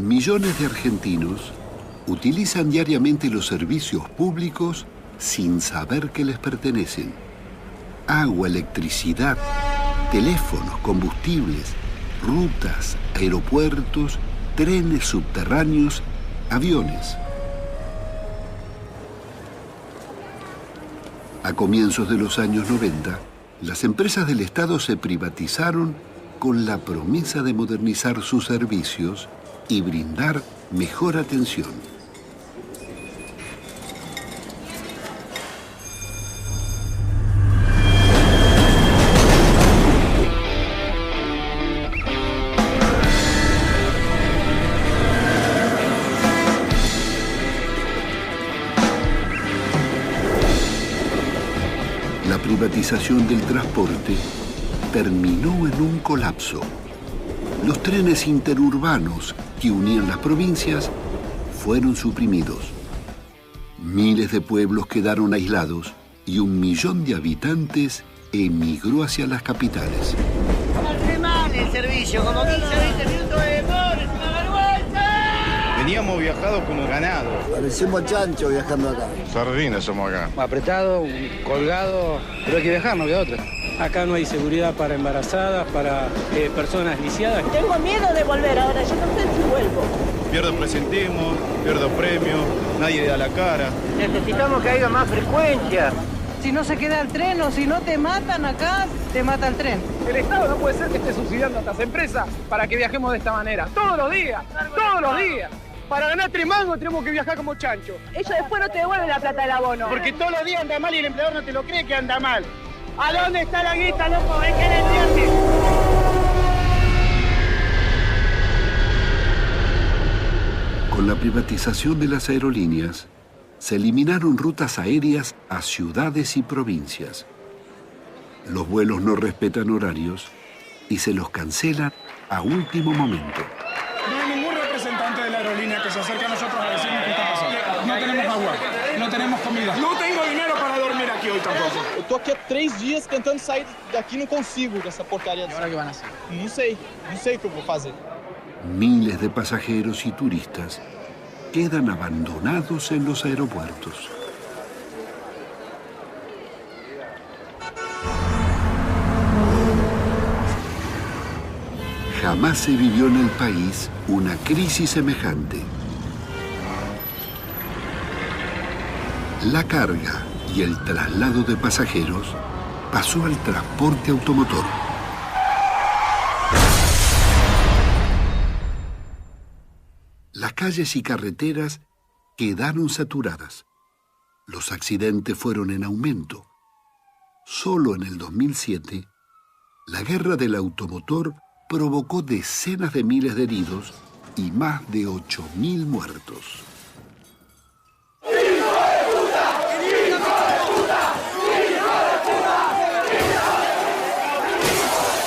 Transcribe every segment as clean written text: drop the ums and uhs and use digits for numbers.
Millones de argentinos utilizan diariamente los servicios públicos sin saber que les pertenecen. Agua, electricidad, teléfonos, combustibles, rutas, aeropuertos, trenes subterráneos, aviones. A comienzos de los años 90, las empresas del Estado se privatizaron con la promesa de modernizar sus servicios y brindar mejor atención. La privatización del transporte terminó en un colapso. Los trenes interurbanos que unían las provincias fueron suprimidos. Miles de pueblos quedaron aislados y 1 millón de habitantes emigró hacia las capitales. Hace mal el servicio, como 15 o 20 minutos de demora, es una vergüenza. Veníamos viajados como ganado. Parecemos chancho viajando acá. Sardinas somos acá. Apretado, colgado, pero hay que viajar, no queda otra. Acá no hay seguridad para embarazadas, para personas lisiadas. Tengo miedo de volver ahora, yo no sé si vuelvo. Pierdo presentismo, pierdo premio, nadie da la cara. Necesitamos que haya más frecuencia. Si no se queda el tren o si no te matan acá, te mata el tren. El Estado no puede ser que esté subsidiando a estas empresas para que viajemos de esta manera. Todos los días, todos los días. Para ganar 3 mangos tenemos que viajar como chancho. Ellos después no te devuelven la plata del abono. Porque todos los días anda mal y el empleador no te lo cree que anda mal. ¿A dónde está la guita, loco? ¿Ven que le entiende? Con la privatización de las aerolíneas, se eliminaron rutas aéreas a ciudades y provincias. Los vuelos no respetan horarios y se los cancelan a último momento. No hay ningún representante de la aerolínea que se acerque a nosotros a decirnos qué está pasando. No tenemos agua, no tenemos comida. No tengo dinero para dormir aquí hoy tampoco. Eu tô aqui há 3 dias tentando sair daqui, não consigo dessa porcaria. ¿Y ahora qué van a hacer? Não sei o que eu vou fazer. Miles de pasajeros y turistas quedan abandonados en los aeropuertos. Jamás se vivió en el país una crisis semejante. La carga y el traslado de pasajeros pasó al transporte automotor. Las calles y carreteras quedaron saturadas. Los accidentes fueron en aumento. Solo en el 2007, la guerra del automotor provocó decenas de miles de heridos y más de 8.000 muertos.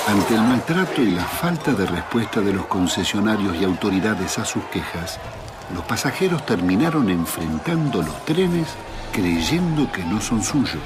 Ante el maltrato y la falta de respuesta de los concesionarios y autoridades a sus quejas, los pasajeros terminaron enfrentando los trenes creyendo que no son suyos.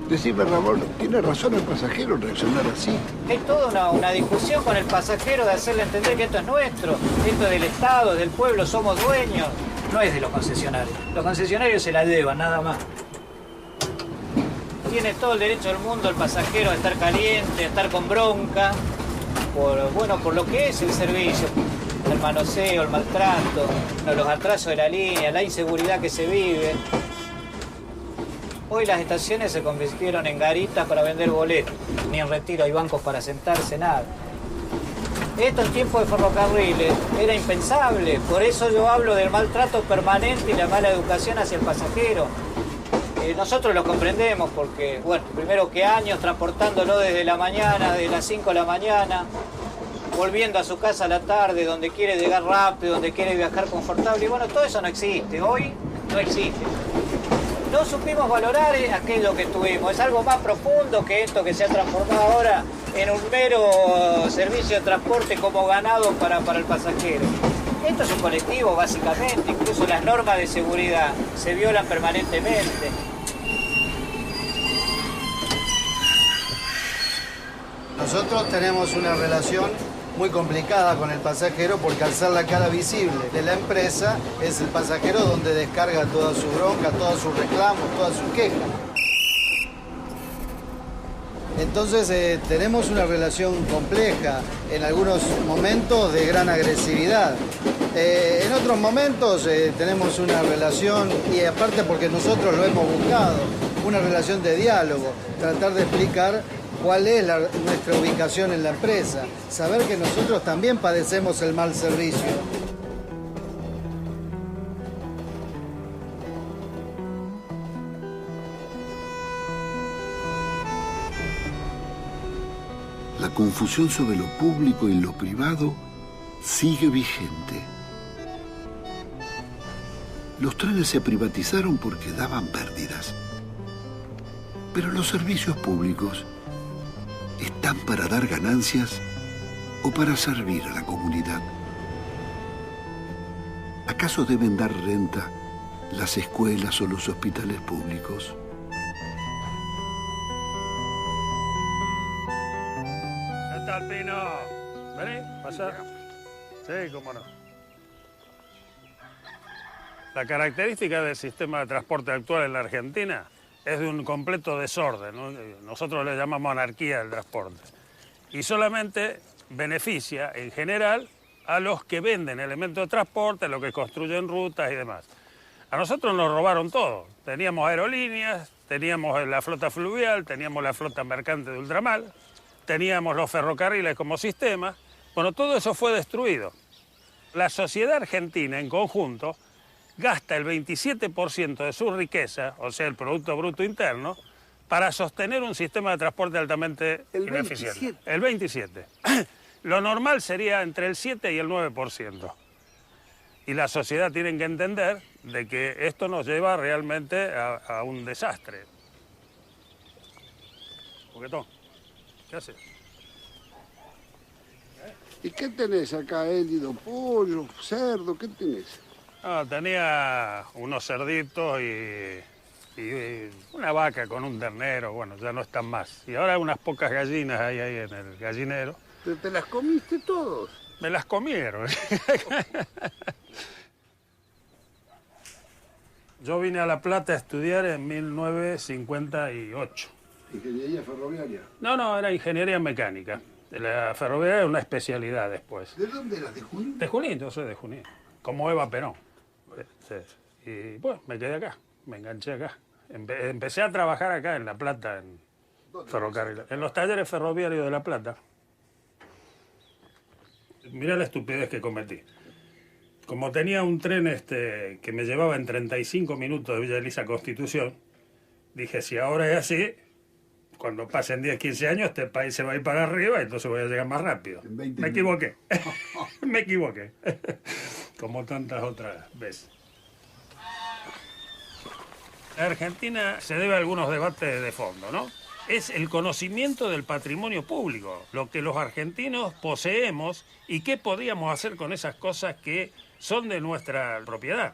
Decime, Ramón, ¿tiene razón el pasajero en reaccionar así? Hay toda una discusión con el pasajero de hacerle entender que esto es nuestro, esto es del Estado, del pueblo, somos dueños. No es de los concesionarios. Los concesionarios se la llevan, nada más. Tiene todo el derecho del mundo el pasajero a estar caliente, a estar con bronca, por lo que es el servicio. El manoseo, el maltrato, los atrasos de la línea, la inseguridad que se vive. Hoy las estaciones se convirtieron en garitas para vender boletos. Ni en Retiro hay bancos para sentarse, nada. Esto en tiempos de ferrocarriles era impensable. Por eso yo hablo del maltrato permanente y la mala educación hacia el pasajero. Nosotros lo comprendemos porque, bueno, primero que años transportándolo desde la mañana, de las 5 de la mañana, volviendo a su casa a la tarde, donde quiere llegar rápido, donde quiere viajar confortable. Y bueno, todo eso no existe, hoy no existe. No supimos valorar aquello que tuvimos, es algo más profundo que esto que se ha transformado ahora en un mero servicio de transporte como ganado para el pasajero. Esto es un colectivo, básicamente, incluso las normas de seguridad se violan permanentemente. Nosotros tenemos una relación muy complicada con el pasajero porque al ser la cara visible de la empresa es el pasajero donde descarga toda su bronca, todos sus reclamos, todas sus quejas. Entonces tenemos una relación compleja, en algunos momentos de gran agresividad. En otros momentos tenemos una relación, y aparte porque nosotros lo hemos buscado, una relación de diálogo, tratar de explicar cuál es nuestra ubicación en la empresa, saber que nosotros también padecemos el mal servicio. La confusión sobre lo público y lo privado sigue vigente. Los trenes se privatizaron porque daban pérdidas. Pero los servicios públicos están para dar ganancias o para servir a la comunidad. ¿Acaso deben dar renta las escuelas o los hospitales públicos? ¿Qué tal, Pino? Vení, pasa. Sí, cómo no. La característica del sistema de transporte actual en la Argentina es de un completo desorden, ¿no? Nosotros le llamamos anarquía del transporte. Y solamente beneficia, en general, a los que venden elementos de transporte, a los que construyen rutas y demás. A nosotros nos robaron todo. Teníamos aerolíneas, teníamos la flota fluvial, teníamos la flota mercante de ultramar, teníamos los ferrocarriles como sistema. Bueno, todo eso fue destruido. La sociedad argentina en conjunto gasta el 27% de su riqueza, o sea, el Producto Bruto Interno, para sostener un sistema de transporte altamente ineficiente. El 27%. Lo normal sería entre el 7 y el 9%. Y la sociedad tiene que entender de que esto nos lleva realmente a un desastre. Boquetón, ¿qué haces? ¿Y qué tenés acá, Elido? Pollo, cerdo, ¿qué tenés? No, tenía unos cerditos y una vaca con un ternero, bueno, ya no están más. Y ahora unas pocas gallinas hay ahí en el gallinero. ¿Pero te las comiste todos? Me las comieron. Yo vine a La Plata a estudiar en 1958. ¿Ingeniería ferroviaria? No, era ingeniería mecánica. La ferroviaria era una especialidad después. ¿De dónde eras? ¿De Junín? De Junín, yo soy de Junín. Como Eva Perón. Y pues me quedé acá, me enganché acá. Empecé a trabajar acá en La Plata, en ferrocarril, en los talleres ferroviarios de La Plata. Mirá la estupidez que cometí. Como tenía un tren que me llevaba en 35 minutos de Villa Elisa Constitución, dije, si ahora es así, cuando pasen 10, 15 años, este país se va a ir para arriba y entonces voy a llegar más rápido. Me equivoqué. Me equivoqué. Como tantas otras veces. En Argentina se debe a algunos debates de fondo, ¿no? Es el conocimiento del patrimonio público, lo que los argentinos poseemos y qué podríamos hacer con esas cosas que son de nuestra propiedad.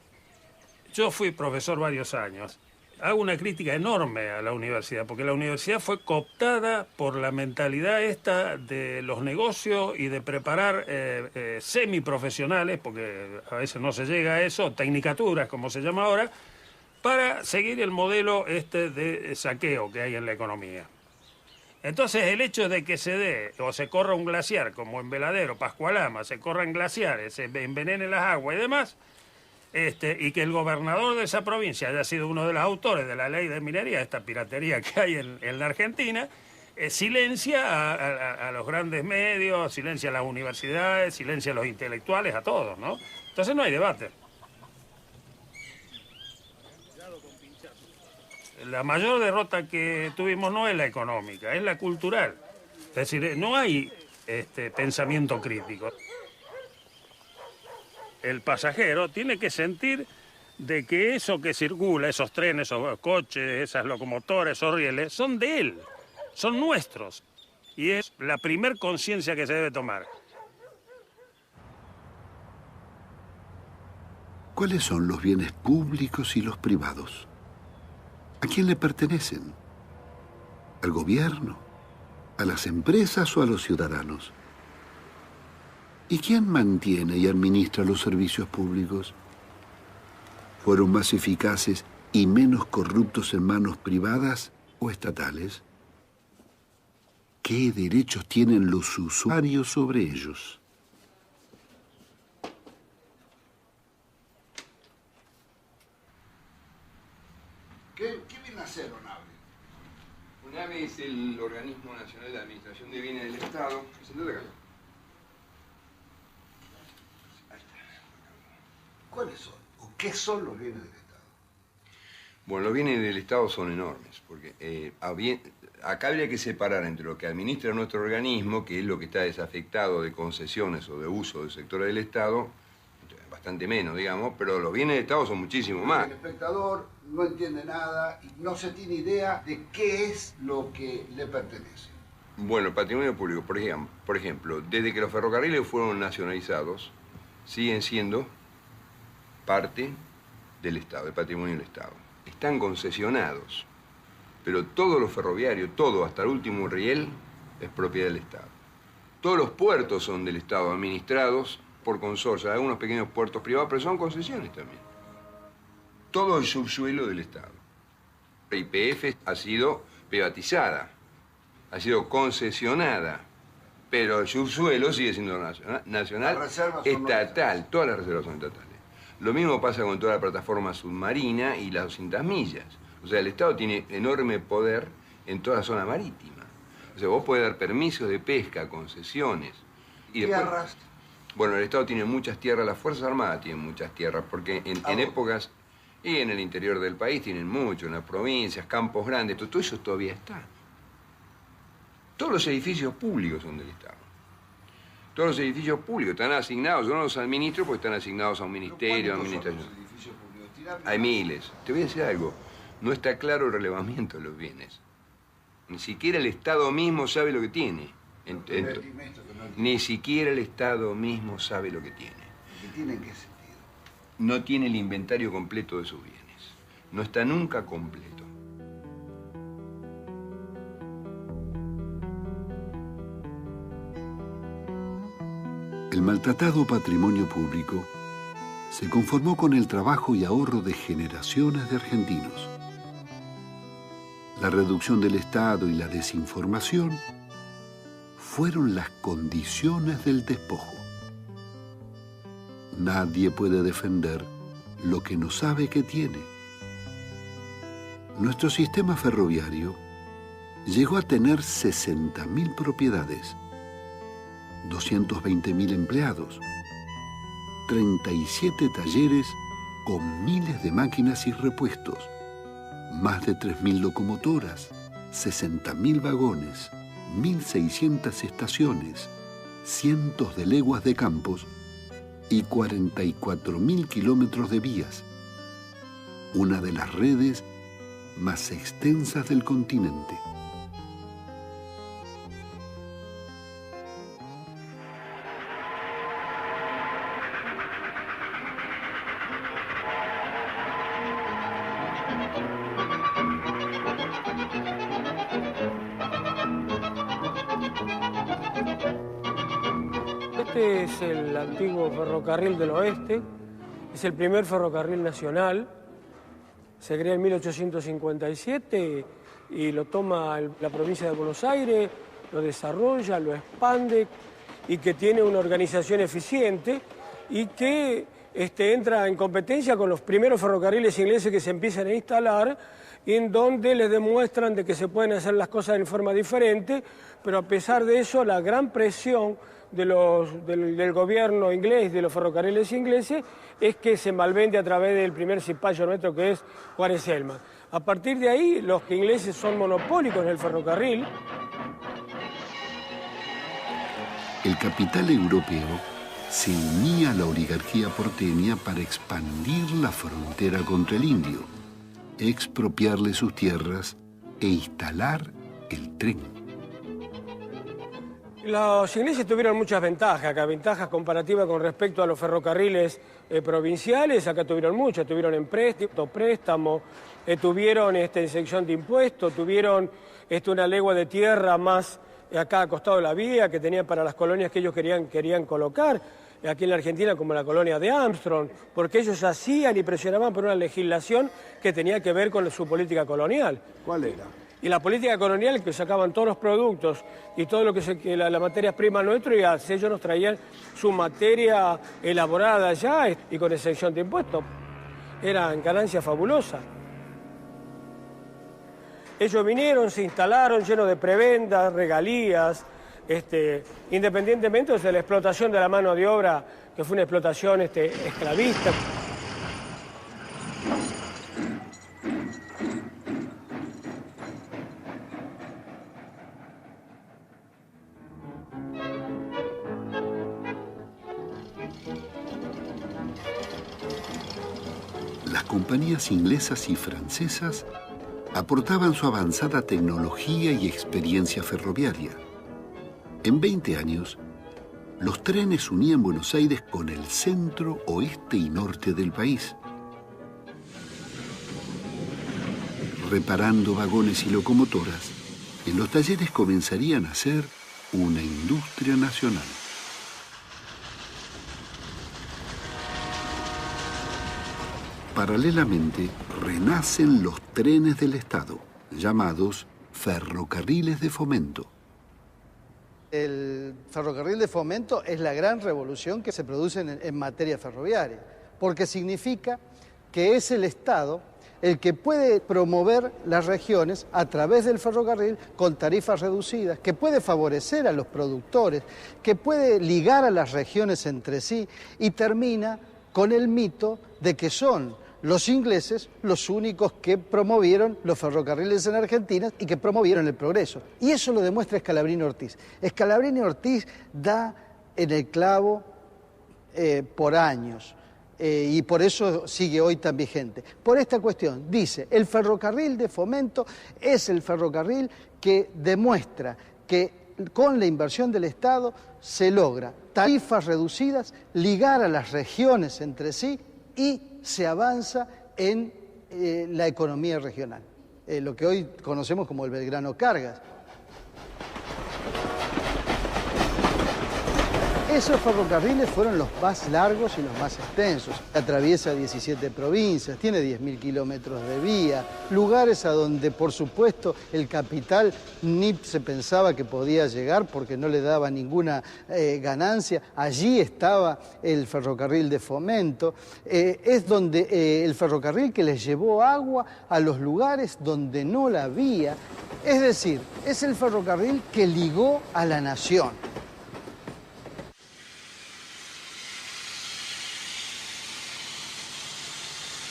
Yo fui profesor varios años. Hago una crítica enorme a la universidad, porque la universidad fue cooptada por la mentalidad esta de los negocios y de preparar semiprofesionales, porque a veces no se llega a eso, tecnicaturas como se llama ahora, para seguir el modelo de saqueo que hay en la economía. Entonces el hecho de que se dé o se corra un glaciar, como en Veladero, Pascualama, se corran glaciares, se envenenen las aguas y demás, y que el gobernador de esa provincia haya sido uno de los autores de la ley de minería, esta piratería que hay en la Argentina, silencia a los grandes medios, silencia a las universidades, silencia a los intelectuales, a todos, ¿no? Entonces no hay debate. La mayor derrota que tuvimos no es la económica, es la cultural. Es decir, no hay pensamiento crítico. El pasajero tiene que sentir de que eso que circula, esos trenes, esos coches, esas locomotoras, esos rieles, son de él, son nuestros. Y es la primer conciencia que se debe tomar. ¿Cuáles son los bienes públicos y los privados? ¿A quién le pertenecen? ¿Al gobierno? ¿A las empresas o a los ciudadanos? ¿Y quién mantiene y administra los servicios públicos? ¿Fueron más eficaces y menos corruptos en manos privadas o estatales? ¿Qué derechos tienen los usuarios sobre ellos? ¿Qué viene a hacer ONAVE? ONAVE es el Organismo Nacional de Administración de Bienes del Estado. Sentate acá. ¿Cuáles son? ¿O qué son los bienes del Estado? Bueno, los bienes del Estado son enormes, porque acá habría que separar entre lo que administra nuestro organismo, que es lo que está desafectado de concesiones o de uso del sector del Estado, bastante menos, digamos, pero los bienes del Estado son muchísimo más. El espectador no entiende nada y no se tiene idea de qué es lo que le pertenece. Bueno, el patrimonio público, por ejemplo, desde que los ferrocarriles fueron nacionalizados, siguen siendo parte del Estado, del patrimonio del Estado. Están concesionados, pero todos los ferroviarios, todo, hasta el último riel, es propiedad del Estado. Todos los puertos son del Estado, administrados por consorcios, algunos pequeños puertos privados, pero son concesiones también. Todo el subsuelo del Estado. La YPF ha sido privatizada, ha sido concesionada, pero el subsuelo sigue siendo nacional, estatal, todas las reservas son estatales. Lo mismo pasa con toda la plataforma submarina y las 200 millas. O sea, el Estado tiene enorme poder en toda la zona marítima. O sea, vos podés dar permisos de pesca, concesiones. Y después, ¿tierras? Bueno, el Estado tiene muchas tierras, las Fuerzas Armadas tienen muchas tierras, porque en épocas, y en el interior del país tienen mucho, en las provincias, campos grandes, todo eso todavía está. Todos los edificios públicos son del Estado. Todos los edificios públicos están asignados, yo no los administro porque están asignados a un ministerio, a una administración. Hay miles. Te voy a decir algo, no está claro el relevamiento de los bienes. Ni siquiera el Estado mismo sabe lo que tiene. Ni siquiera el Estado mismo sabe lo que tiene. ¿Qué tiene en qué sentido? No tiene el inventario completo de sus bienes. No está nunca completo. El maltratado patrimonio público se conformó con el trabajo y ahorro de generaciones de argentinos. La reducción del Estado y la desinformación fueron las condiciones del despojo. Nadie puede defender lo que no sabe que tiene. Nuestro sistema ferroviario llegó a tener 60.000 propiedades, 220.000 empleados, 37 talleres con miles de máquinas y repuestos, más de 3.000 locomotoras, 60.000 vagones, 1.600 estaciones, cientos de leguas de campos y 44.000 kilómetros de vías, una de las redes más extensas del continente. Este es el antiguo ferrocarril del oeste, es el primer ferrocarril nacional, se crea en 1857 y lo toma la provincia de Buenos Aires, lo desarrolla, lo expande y que tiene una organización eficiente y que entra en competencia con los primeros ferrocarriles ingleses que se empiezan a instalar, en donde les demuestran de que se pueden hacer las cosas de forma diferente, pero a pesar de eso la gran presión del gobierno inglés, de los ferrocarriles ingleses, es que se malvende a través del primer cipayo nuestro, que es Juárez Celman. A partir de ahí, los ingleses son monopólicos en el ferrocarril. El capital europeo se unía a la oligarquía porteña para expandir la frontera contra el indio, expropiarle sus tierras e instalar el tren. Los ingleses tuvieron muchas ventajas, acá ventajas comparativas con respecto a los ferrocarriles provinciales, acá tuvieron muchas, tuvieron préstamo, tuvieron exención de impuestos, tuvieron una legua de tierra más acá a costado de la vía que tenían para las colonias que ellos querían colocar, aquí en la Argentina como la colonia de Armstrong, porque ellos hacían y presionaban por una legislación que tenía que ver con su política colonial. ¿Cuál era? Y la política colonial, que sacaban todos los productos y todo lo que la materia prima nuestra, y ellos nos traían su materia elaborada allá y con exención de impuestos. Eran ganancias fabulosas. Ellos vinieron, se instalaron llenos de prebendas, regalías, independientemente de la explotación de la mano de obra, que fue una explotación esclavista. Las compañías inglesas y francesas aportaban su avanzada tecnología y experiencia ferroviaria. En 20 años, los trenes unían Buenos Aires con el centro, oeste y norte del país. Reparando vagones y locomotoras, en los talleres comenzarían a ser una industria nacional. Paralelamente, renacen los trenes del Estado, llamados ferrocarriles de fomento. El ferrocarril de fomento es la gran revolución que se produce en materia ferroviaria, porque significa que es el Estado el que puede promover las regiones a través del ferrocarril con tarifas reducidas, que puede favorecer a los productores, que puede ligar a las regiones entre sí y termina con el mito de que son los ingleses los únicos que promovieron los ferrocarriles en Argentina y que promovieron el progreso. Y eso lo demuestra Scalabrini Ortiz. Scalabrini Ortiz da en el clavo por años y por eso sigue hoy tan vigente. Por esta cuestión, dice, el ferrocarril de fomento es el ferrocarril que demuestra que con la inversión del Estado se logra tarifas reducidas, ligar a las regiones entre sí y se avanza en la economía regional, lo que hoy conocemos como el Belgrano Cargas. Esos ferrocarriles fueron los más largos y los más extensos. Atraviesa 17 provincias, tiene 10.000 kilómetros de vía, lugares a donde, por supuesto, el capital ni se pensaba que podía llegar porque no le daba ninguna ganancia. Allí estaba el ferrocarril de fomento. Es donde el ferrocarril que les llevó agua a los lugares donde no la había. Es decir, es el ferrocarril que ligó a la nación.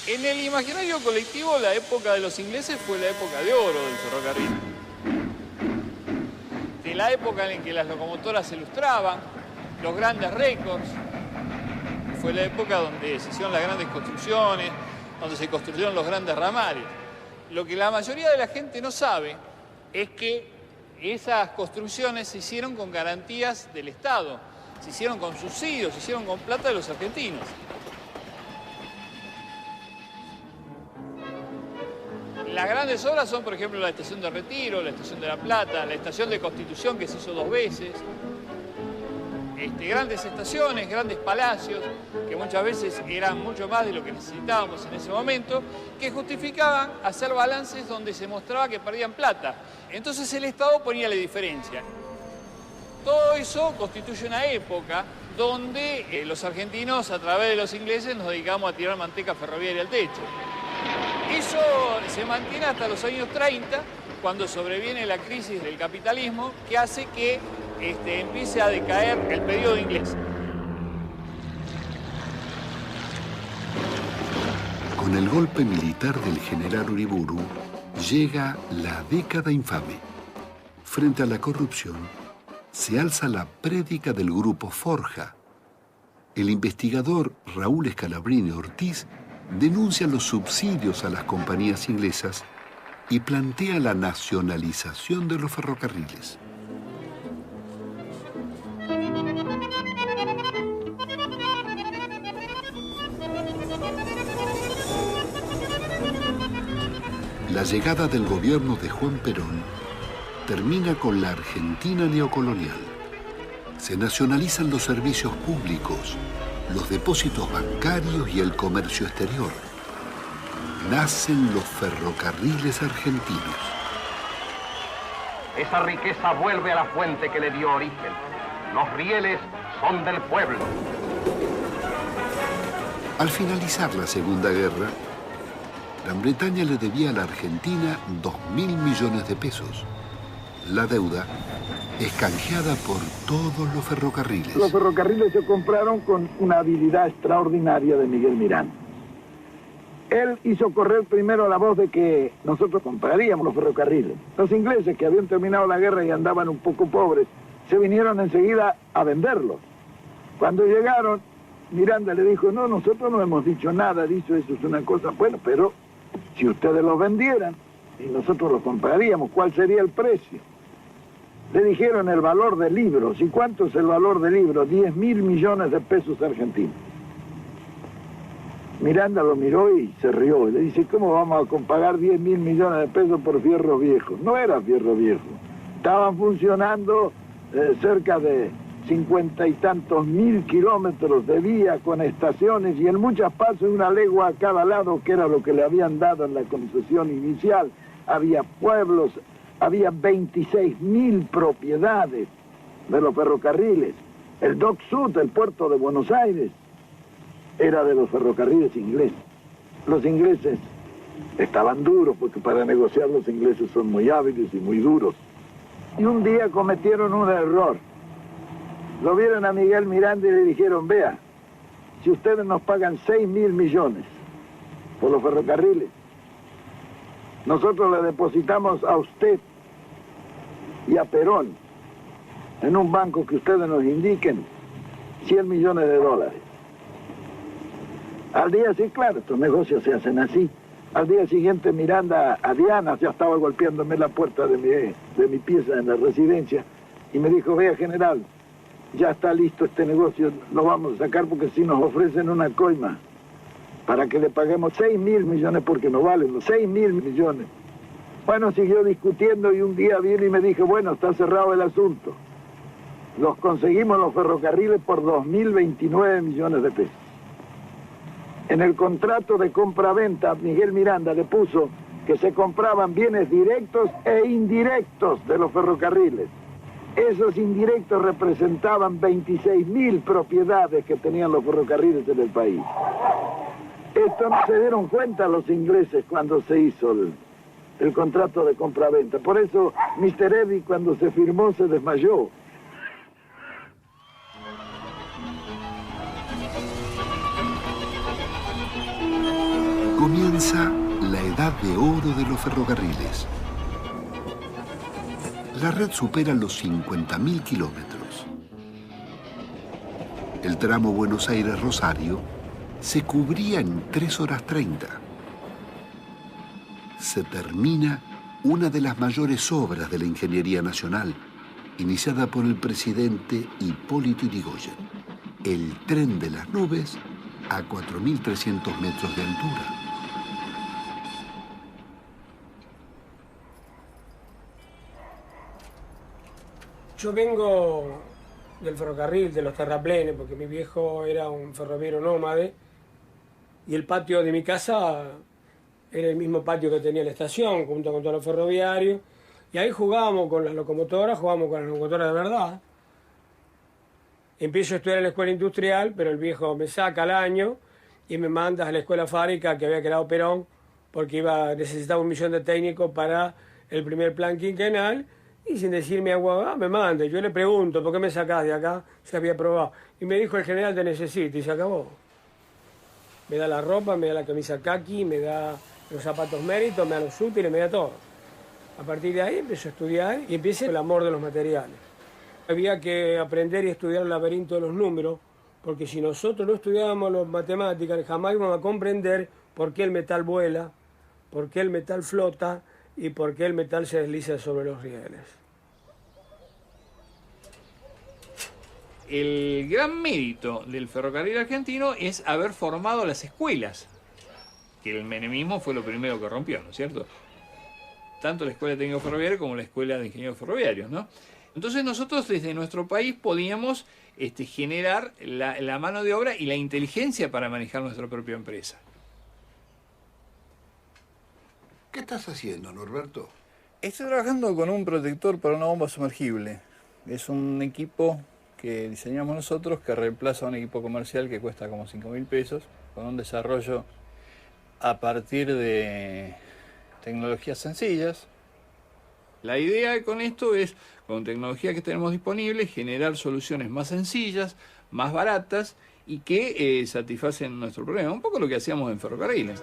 En el imaginario colectivo, la época de los ingleses fue la época de oro del ferrocarril. De la época en que las locomotoras se lustraban, los grandes récords. Fue la época donde se hicieron las grandes construcciones, donde se construyeron los grandes ramales. Lo que la mayoría de la gente no sabe es que esas construcciones se hicieron con garantías del Estado, se hicieron con subsidios, se hicieron con plata de los argentinos. Las grandes obras son, por ejemplo, la estación de Retiro, la estación de La Plata, la estación de Constitución, que se hizo 2 veces. Grandes estaciones, grandes palacios, que muchas veces eran mucho más de lo que necesitábamos en ese momento, que justificaban hacer balances donde se mostraba que perdían plata. Entonces el Estado ponía la diferencia. Todo eso constituye una época donde los argentinos, a través de los ingleses, nos dedicamos a tirar manteca ferroviaria al techo. Eso se mantiene hasta los años 30, cuando sobreviene la crisis del capitalismo, que hace que empiece a decaer el periodo inglés. Con Con el golpe militar del general Uriburu, llega la década infame. Frente a la corrupción, se alza la prédica del grupo Forja. El investigador Raúl Scalabrini Ortiz denuncia los subsidios a las compañías inglesas y plantea la nacionalización de los ferrocarriles. La llegada del gobierno de Juan Perón termina con la Argentina neocolonial. Se nacionalizan los servicios públicos, los depósitos bancarios y el comercio exterior. Nacen los ferrocarriles argentinos. Esa riqueza vuelve a la fuente que le dio origen. Los rieles son del pueblo. Al finalizar la Segunda Guerra, Gran Bretaña le debía a la Argentina 2.000 millones de pesos. La deuda es canjeada por todos los ferrocarriles. Los ferrocarriles se compraron con una habilidad extraordinaria de Miguel Miranda. Él hizo correr primero la voz de que nosotros compraríamos los ferrocarriles. Los ingleses, que habían terminado la guerra y andaban un poco pobres, se vinieron enseguida a venderlos. Cuando llegaron, Miranda le dijo, no, nosotros no hemos dicho nada, dicho eso es una cosa, bueno, pero si ustedes los vendieran y nosotros los compraríamos, ¿cuál sería el precio? Le dijeron el valor de libros. ¿Y cuánto es el valor de libros? 10.000 millones de pesos argentinos. Miranda lo miró y se rió. Y le dice, ¿cómo vamos a pagar 10.000 millones de pesos por fierro viejo? No era fierro viejo. Estaban funcionando cerca de 50 y tantos mil kilómetros de vía con estaciones y en muchas partes una legua a cada lado, que era lo que le habían dado en la concesión inicial. Había pueblos, había 26.000 propiedades de los ferrocarriles. El Dock Sud, el puerto de Buenos Aires, era de los ferrocarriles ingleses. Los ingleses estaban duros, porque para negociar los ingleses son muy hábiles y muy duros. Y un día cometieron un error. Lo vieron a Miguel Miranda y le dijeron, vea, si ustedes nos pagan 6.000 millones por los ferrocarriles, nosotros le depositamos a usted y a Perón en un banco que ustedes nos indiquen 100 millones de dólares. Al día sí, claro, estos negocios se hacen así. Al día siguiente Miranda a Diana ya estaba golpeándome la puerta de mi pieza en la residencia y me dijo, vea general, ya está listo este negocio, lo vamos a sacar porque si nos ofrecen una coima para que le paguemos 6.000 millones porque no valen los 6.000 millones. Bueno, siguió discutiendo y un día vino y me dijo, bueno, está cerrado el asunto. Los conseguimos los ferrocarriles por 2.029 millones de pesos. En el contrato de compra-venta, Miguel Miranda le puso que se compraban bienes directos e indirectos de los ferrocarriles. Esos indirectos representaban 26.000 propiedades que tenían los ferrocarriles en el país. Esto no se dieron cuenta los ingleses cuando se hizo el contrato de compra-venta. Por eso Mr. Eddy, cuando se firmó, se desmayó. Comienza la edad de oro de los ferrocarriles. La red supera los 50.000 kilómetros. El tramo Buenos Aires-Rosario se cubría en 3 horas 30. Se termina una de las mayores obras de la ingeniería nacional, iniciada por el presidente Hipólito Yrigoyen, el tren de las nubes a 4.300 metros de altura. Yo vengo del ferrocarril, de los terraplenes, porque mi viejo era un ferroviario nómade y el patio de mi casa era el mismo patio que tenía la estación, junto con todos los ferroviarios, y ahí jugábamos con las locomotoras de verdad. Empiezo a estudiar en la escuela industrial, pero el viejo me saca al año y me manda a la escuela fábrica que había creado Perón, porque necesitaba 1 millón de técnicos para el primer plan quinquenal. Y sin decirme agua, me mande. Yo le pregunto, ¿por qué me sacás de acá? Se había probado. Y me dijo, el general te necesita, y se acabó. Me da la ropa, me da la camisa kaki, me da los zapatos méritos, me da los útiles, me da todo. A partir de ahí empiezo a estudiar y empieza el amor de los materiales. Había que aprender y estudiar el laberinto de los números, porque si nosotros no estudiábamos las matemáticas, jamás íbamos a comprender por qué el metal vuela, por qué el metal flota y por qué el metal se desliza sobre los rieles. El gran mérito del ferrocarril argentino es haber formado las escuelas, que el menemismo fue lo primero que rompió, ¿no es cierto? Tanto la Escuela de Técnicos Ferroviarios como la Escuela de Ingenieros Ferroviarios, ¿no? Entonces nosotros desde nuestro país podíamos generar la mano de obra y la inteligencia para manejar nuestra propia empresa. ¿Qué estás haciendo, Norberto? Estoy trabajando con un protector para una bomba sumergible. Es un equipo que diseñamos nosotros que reemplaza a un equipo comercial que cuesta como 5.000 pesos, con un desarrollo a partir de tecnologías sencillas. La idea con esto es, con tecnología que tenemos disponible, generar soluciones más sencillas, más baratas y que satisfacen nuestro problema. Un poco lo que hacíamos en ferrocarriles.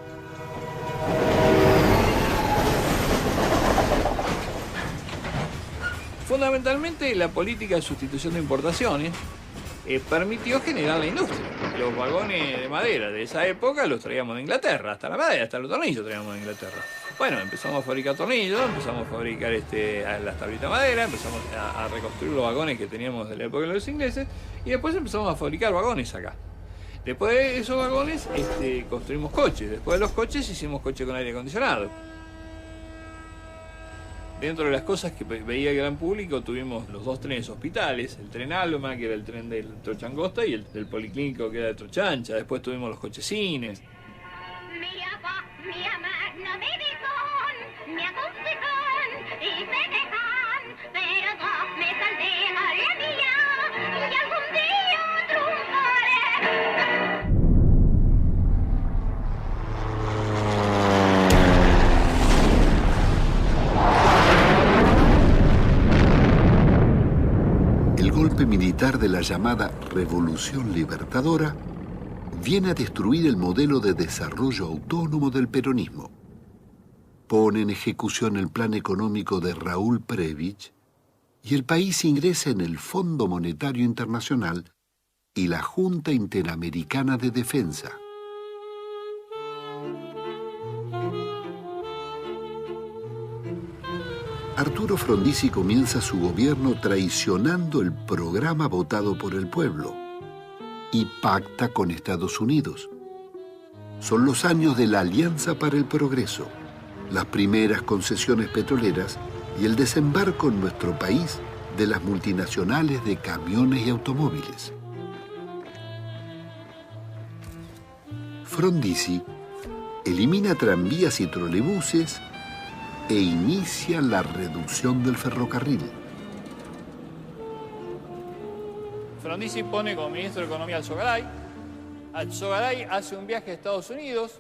Fundamentalmente, la política de sustitución de importaciones permitió generar la industria. Los vagones de madera de esa época los traíamos de Inglaterra, hasta la madera, hasta los tornillos traíamos de Inglaterra. Bueno, empezamos a fabricar tornillos, empezamos a fabricar las tablitas de madera, empezamos a reconstruir los vagones que teníamos de la época de los ingleses y después empezamos a fabricar vagones acá. Después de esos vagones construimos coches, después de los coches hicimos coches con aire acondicionado. Dentro de las cosas que veía el gran público tuvimos los dos trenes hospitales, el tren Alma, que era el tren del Trochangosta, y el del Policlínico, que era de Trochancha. Después tuvimos los cochecines. Mi papá, mi mamá no me dejan, me aconsejan y me dejan, pero no me saldré a la mía y algún día triunfaré. El golpe militar de la llamada Revolución Libertadora viene a destruir el modelo de desarrollo autónomo del peronismo. Pone en ejecución el plan económico de Raúl Prebisch y el país ingresa en el Fondo Monetario Internacional y la Junta Interamericana de Defensa. Arturo Frondizi comienza su gobierno traicionando el programa votado por el pueblo y pacta con Estados Unidos. Son los años de la Alianza para el Progreso, las primeras concesiones petroleras y el desembarco en nuestro país de las multinacionales de camiones y automóviles. Frondizi elimina tranvías y trolebuses e inicia la reducción del ferrocarril. Frondizi pone como ministro de Economía al Sogaray. Alzogaray hace un viaje a Estados Unidos,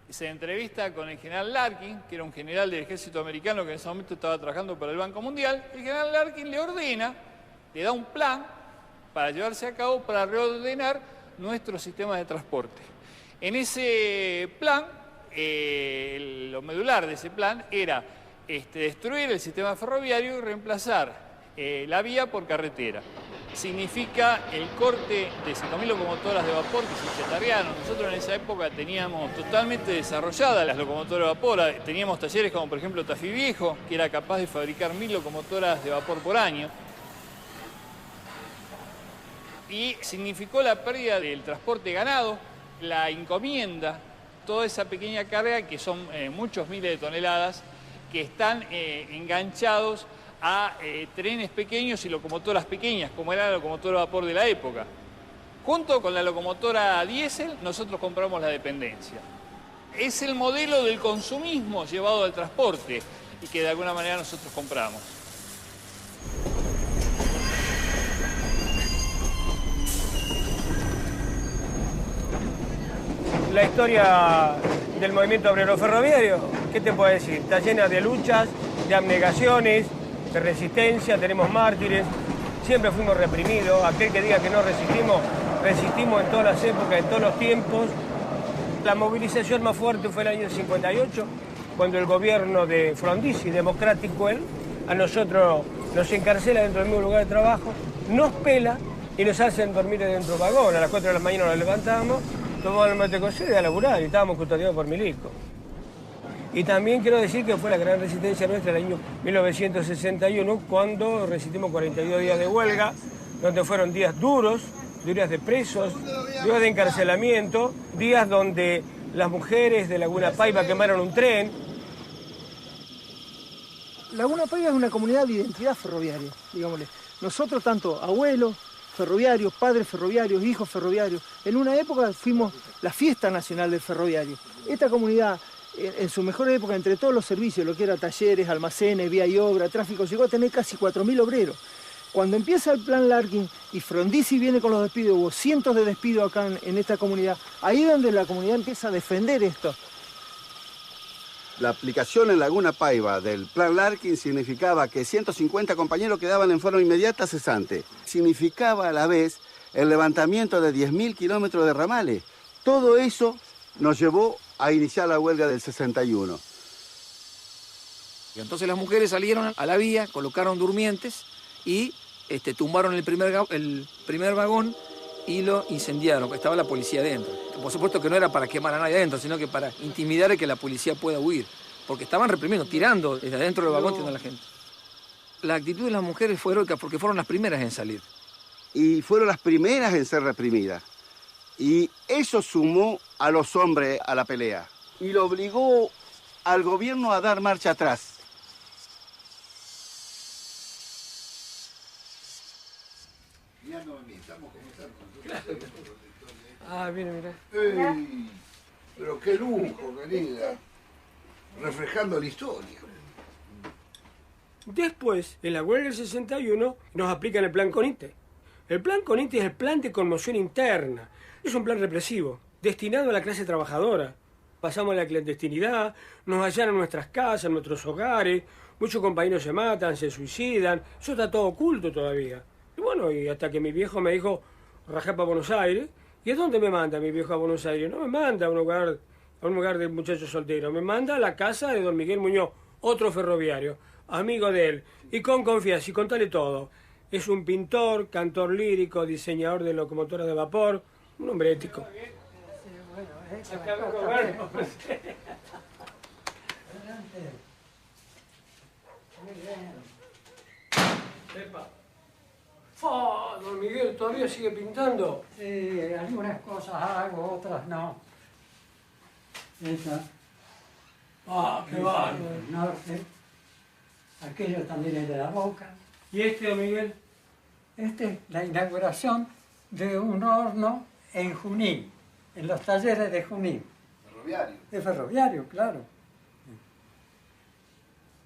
se entrevista con el general Larkin, que era un general del ejército americano que en ese momento estaba trabajando para el Banco Mundial. El general Larkin le ordena, le da un plan para llevarse a cabo para reordenar nuestro sistema de transporte. En ese plan, lo medular de ese plan era destruir el sistema ferroviario y reemplazar la vía por carretera. Significa el corte de 5.000 locomotoras de vapor que se chetariaron. Nosotros en esa época teníamos totalmente desarrolladas las locomotoras de vapor. Teníamos talleres como por ejemplo Tafí Viejo, que era capaz de fabricar 1.000 locomotoras de vapor por año. Y significó la pérdida del transporte de ganado, la encomienda, toda esa pequeña carga que son muchos miles de toneladas que están enganchados a trenes pequeños y locomotoras pequeñas, como era la locomotora de vapor de la época. Junto con la locomotora diésel, nosotros compramos la dependencia. Es el modelo del consumismo llevado al transporte y que de alguna manera nosotros compramos. La historia del movimiento obrero ferroviario, ¿qué te puedo decir? Está llena de luchas, de abnegaciones, de resistencia, tenemos mártires, siempre fuimos reprimidos. Aquel que diga que no resistimos, resistimos en todas las épocas, en todos los tiempos, La movilización más fuerte fue el año 58, cuando el gobierno de Frondizi, democrático él, a nosotros nos encarcela dentro del mismo lugar de trabajo, nos pela y nos hacen dormir dentro del vagón. A las 4 de la mañana nos levantamos, tomamos el mate cocido y a laburar, y estábamos custodiados por milicos. Y también quiero decir que fue la gran resistencia nuestra el año 1961, cuando resistimos 42 días de huelga, donde fueron días duros, días de presos, días de encarcelamiento, días donde las mujeres de Laguna Paiva quemaron un tren. Laguna Paiva es una comunidad de identidad ferroviaria, digámosle. Nosotros, tanto abuelos ferroviarios, padres ferroviarios, hijos ferroviarios, en una época fuimos la fiesta nacional del ferroviario. Esta comunidad, en su mejor época, entre todos los servicios, lo que era talleres, almacenes, vía y obra, tráfico, llegó a tener casi 4.000 obreros. Cuando empieza el plan Larkin y Frondizi viene con los despidos, hubo cientos de despidos acá en esta comunidad, ahí es donde la comunidad empieza a defender esto. La aplicación en Laguna Paiva del plan Larkin significaba que 150 compañeros quedaban en forma inmediata cesante. Significaba a la vez el levantamiento de 10.000 kilómetros de ramales. Todo eso nos llevó a iniciar la huelga del 61. Y entonces las mujeres salieron a la vía, colocaron durmientes y tumbaron el primer vagón y lo incendiaron, porque estaba la policía adentro. Por supuesto que no era para quemar a nadie adentro, sino que para intimidar a que la policía pueda huir, porque estaban reprimiendo, tirando desde adentro del vagón tirando a la gente. La actitud de las mujeres fue heroica porque fueron las primeras en salir. Y fueron las primeras en ser reprimidas. Y eso sumó a los hombres a la pelea. Y lo obligó al gobierno a dar marcha atrás. Ya no me estamos comenzando. Ah, mira. ¡Ey! Pero qué lujo, querida. Reflejando la historia. Después, en la huelga del 61, nos aplican el plan Conite. El plan Conite es el plan de conmoción interna. Es un plan represivo, destinado a la clase trabajadora. Pasamos a la clandestinidad, nos hallan en nuestras casas, en nuestros hogares, muchos compañeros se matan, se suicidan, eso está todo oculto todavía. Y bueno, y hasta que mi viejo me dijo, rajá para Buenos Aires. ¿Y a dónde me manda mi viejo a Buenos Aires? No me manda a un lugar de muchachos solteros, me manda a la casa de don Miguel Muñoz, otro ferroviario, amigo de él, y con confianza, y contale todo. Es un pintor, cantor lírico, diseñador de locomotoras de vapor, un hombre ético. Don Miguel, ¿todavía sigue pintando? Sí, algunas cosas hago, otras no. Esta. Ah, qué bárbaro. El norte. Aquello también es de la Boca. ¿Y este, don Miguel? Este es la inauguración de un horno en Junín, en los talleres de Junín. ¿Ferroviario? De ferroviario, claro.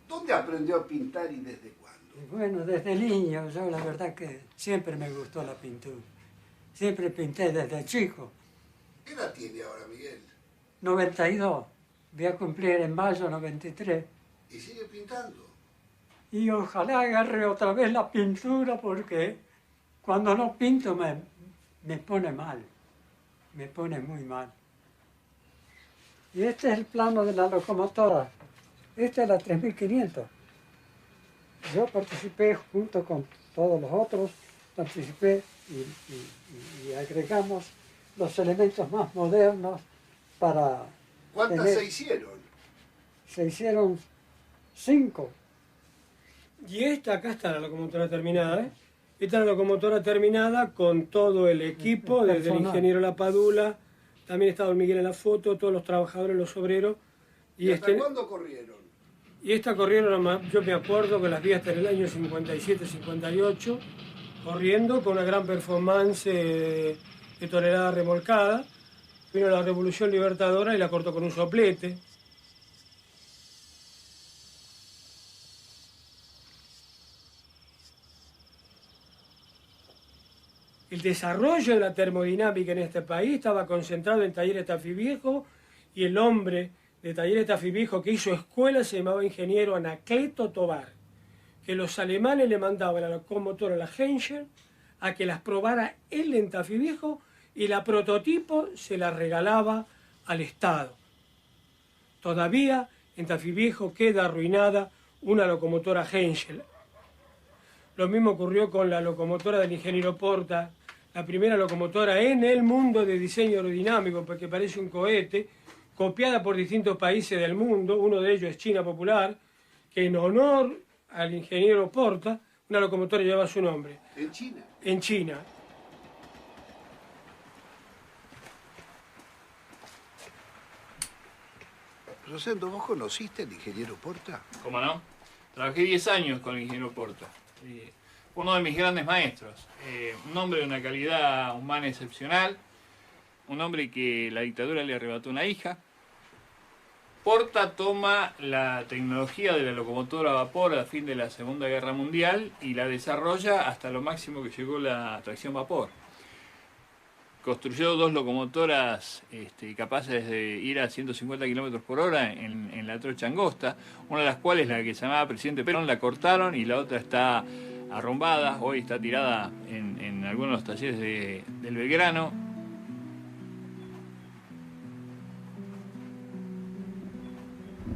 ¿Dónde aprendió a pintar y desde cuándo? Bueno, desde niño, yo la verdad que siempre me gustó la pintura. Siempre pinté desde chico. ¿Qué edad tiene ahora, Miguel? 92. Voy a cumplir en mayo 93. ¿Y sigue pintando? Y ojalá agarre otra vez la pintura porque cuando no pinto me pone mal. Me pone muy mal. Y este es el plano de la locomotora. Esta es la 3500. Yo participé junto con todos los otros, participé y agregamos los elementos más modernos para... ¿Cuántas se hicieron? Se hicieron 5. Y acá está la locomotora terminada, ¿eh? Esta es la locomotora terminada con todo el equipo, desde el ingeniero Lapadula, también está don Miguel en la foto, todos los trabajadores, los obreros. ¿Y hasta cuándo corrieron? Y esta corrieron, yo me acuerdo que las vi hasta en el año 57-58, corriendo con una gran performance de tonelada remolcada. Vino la Revolución Libertadora y la cortó con un soplete. El desarrollo de la termodinámica en este país estaba concentrado en Talleres Tafí-Viejo y el hombre de Talleres Tafí-Viejo que hizo escuela se llamaba ingeniero Anacleto Tobar, que los alemanes le mandaban la locomotora, la Henschel, a que las probara él en Tafí-Viejo y la prototipo se la regalaba al Estado. Todavía en Tafí Viejo queda arruinada una locomotora Henschel. Lo mismo ocurrió con la locomotora del ingeniero Porta, la primera locomotora en el mundo de diseño aerodinámico, porque parece un cohete, copiada por distintos países del mundo, uno de ellos es China Popular, que en honor al ingeniero Porta, una locomotora lleva su nombre. ¿En China? En China. Rosendo, ¿vos conociste al ingeniero Porta? ¿Cómo no? Trabajé 10 años con el ingeniero Porta. Fue uno de mis grandes maestros. Un hombre de una calidad humana excepcional. Un hombre que la dictadura le arrebató una hija. Porta toma la tecnología de la locomotora a vapor a fin de la Segunda Guerra Mundial y la desarrolla hasta lo máximo que llegó la tracción vapor. Construyó 2 locomotoras capaces de ir a 150 km por hora en la trocha angosta, una de las cuales, la que se llamaba Presidente Perón, la cortaron y la otra está arrumbada, hoy está tirada en algunos de los talleres del Belgrano.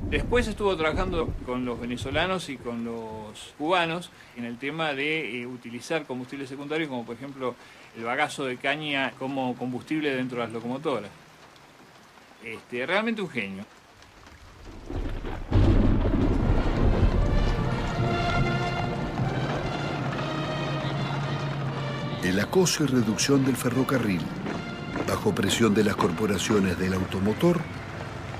Después estuvo trabajando con los venezolanos y con los cubanos en el tema de utilizar combustibles secundarios, como por ejemplo el bagazo de caña como combustible dentro de las locomotoras. Realmente un genio. El acoso y reducción del ferrocarril, bajo presión de las corporaciones del automotor,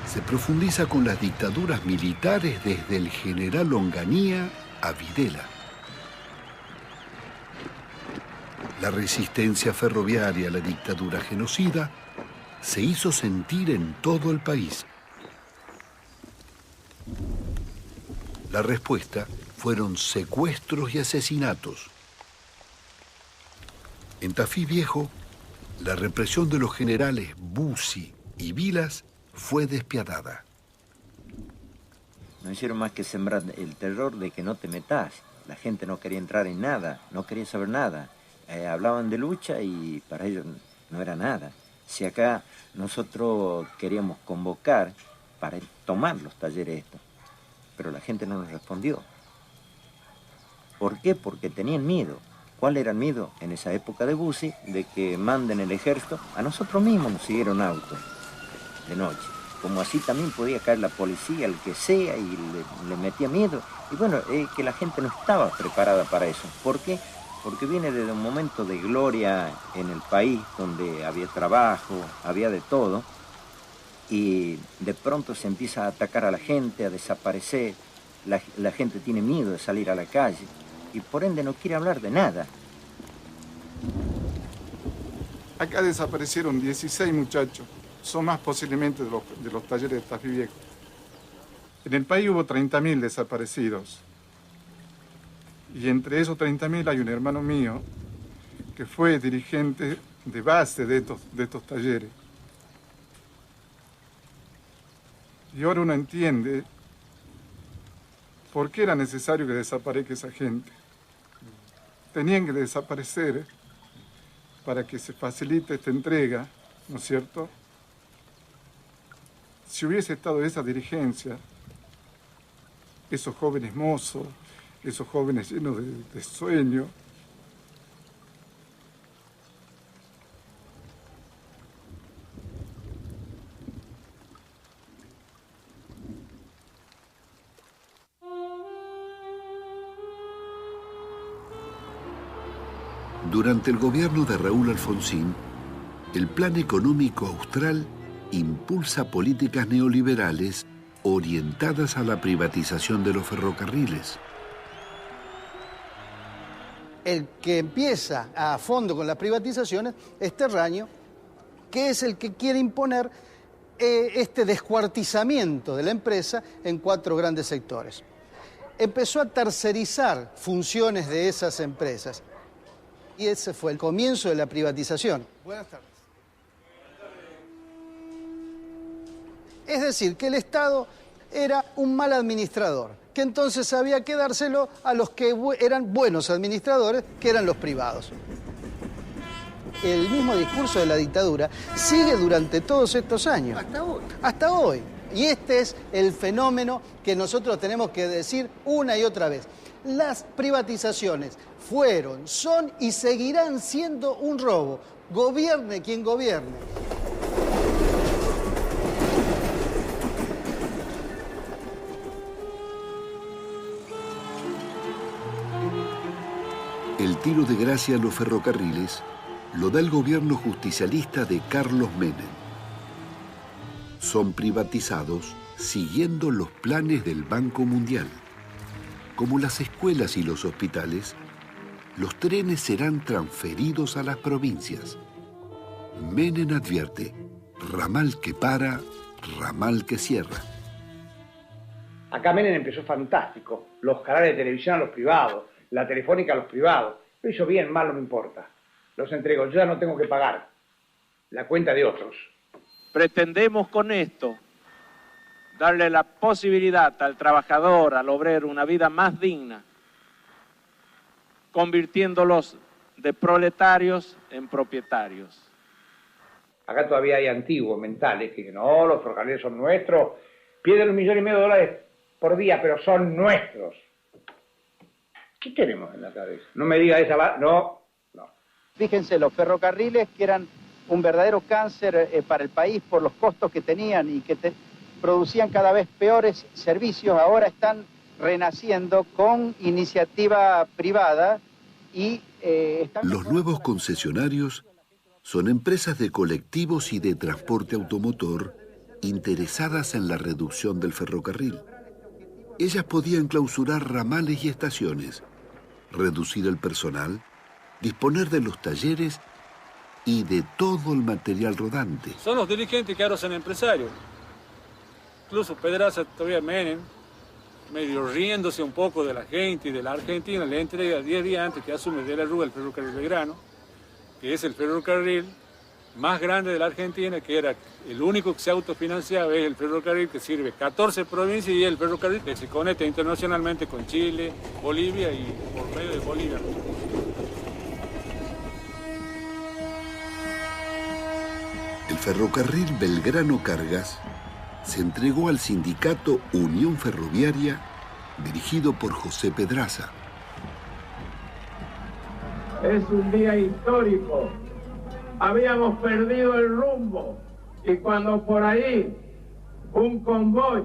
se profundiza con las dictaduras militares desde el general Onganía a Videla. La resistencia ferroviaria a la dictadura genocida se hizo sentir en todo el país. La respuesta fueron secuestros y asesinatos. En Tafí Viejo, la represión de los generales Bussi y Vilas fue despiadada. No hicieron más que sembrar el terror de que no te metas. La gente no quería entrar en nada, no quería saber nada. Hablaban de lucha y para ellos no era nada. Si acá nosotros queríamos convocar para tomar los talleres estos, pero la gente no nos respondió. ¿Por qué? Porque tenían miedo. ¿Cuál era el miedo en esa época de Bussi? De que manden el ejército. A nosotros mismos nos siguieron autos de noche. Como así también podía caer la policía, el que sea, y le metía miedo. Y bueno, que la gente no estaba preparada para eso. ¿Por qué? Porque viene desde un momento de gloria en el país, donde había trabajo, había de todo, y de pronto se empieza a atacar a la gente, a desaparecer, la gente tiene miedo de salir a la calle, y por ende no quiere hablar de nada. Acá desaparecieron 16 muchachos, son más posiblemente de los talleres de Tafí Viejo. En el país hubo 30.000 desaparecidos. Y entre esos 30.000 hay un hermano mío que fue dirigente de base de estos talleres. Y ahora uno entiende por qué era necesario que desaparezca esa gente. Tenían que desaparecer para que se facilite esta entrega, ¿no es cierto? Si hubiese estado esa dirigencia, esos jóvenes mozos, esos jóvenes llenos de sueño. Durante el gobierno de Raúl Alfonsín, el Plan Económico Austral impulsa políticas neoliberales orientadas a la privatización de los ferrocarriles. El que empieza a fondo con las privatizaciones es Terraño, que es el que quiere imponer este descuartizamiento de la empresa en 4 grandes sectores. Empezó a tercerizar funciones de esas empresas y ese fue el comienzo de la privatización. Buenas tardes. Es decir, que el Estado era un mal administrador, que entonces había que dárselo a los que eran buenos administradores, que eran los privados. el mismo discurso de la dictadura sigue durante todos estos años. Hasta hoy. Hasta hoy. Y este es el fenómeno que nosotros tenemos que decir una y otra vez. Las privatizaciones fueron, son y seguirán siendo un robo. Gobierne quien gobierne. El tiro de gracia a los ferrocarriles lo da el gobierno justicialista de Carlos Menem. Son privatizados siguiendo los planes del Banco Mundial. Como las escuelas y los hospitales, los trenes serán transferidos a las provincias. Menem advierte, ramal que para, ramal que cierra. Acá Menem empezó fantástico, los canales de televisión a los privados, la telefónica a los privados. Lo hizo bien, mal no me importa. Los entrego, yo ya no tengo que pagar la cuenta de otros. Pretendemos con esto darle la posibilidad al trabajador, al obrero, una vida más digna, convirtiéndolos de proletarios en propietarios. Acá todavía hay antiguos mentales que no, los ferrocarriles son nuestros, pierden $1,5 millones por día, pero son nuestros. ¿Qué tenemos en la cabeza? No me diga esa... No. Fíjense, los ferrocarriles que eran un verdadero cáncer para el país por los costos que tenían y que producían cada vez peores servicios, ahora están renaciendo con iniciativa privada y Los nuevos concesionarios son empresas de colectivos y de transporte automotor interesadas en la reducción del ferrocarril. Ellas podían clausurar ramales y estaciones, reducir el personal, disponer de los talleres y de todo el material rodante. Son los dirigentes que ahora son empresarios. Incluso Pedraza, todavía Menem, medio riéndose un poco de la gente y de la Argentina, le entrega 10 días antes que asume de la Rúa el ferrocarril Belgrano, que es el ferrocarril más grande de la Argentina, que era el único que se autofinanciaba, es el ferrocarril que sirve 14 provincias y el ferrocarril que se conecta internacionalmente con Chile, Bolivia y por medio de Bolivia. El ferrocarril Belgrano Cargas se entregó al sindicato Unión Ferroviaria, dirigido por José Pedraza. Es un día histórico. Habíamos perdido el rumbo y cuando por ahí un convoy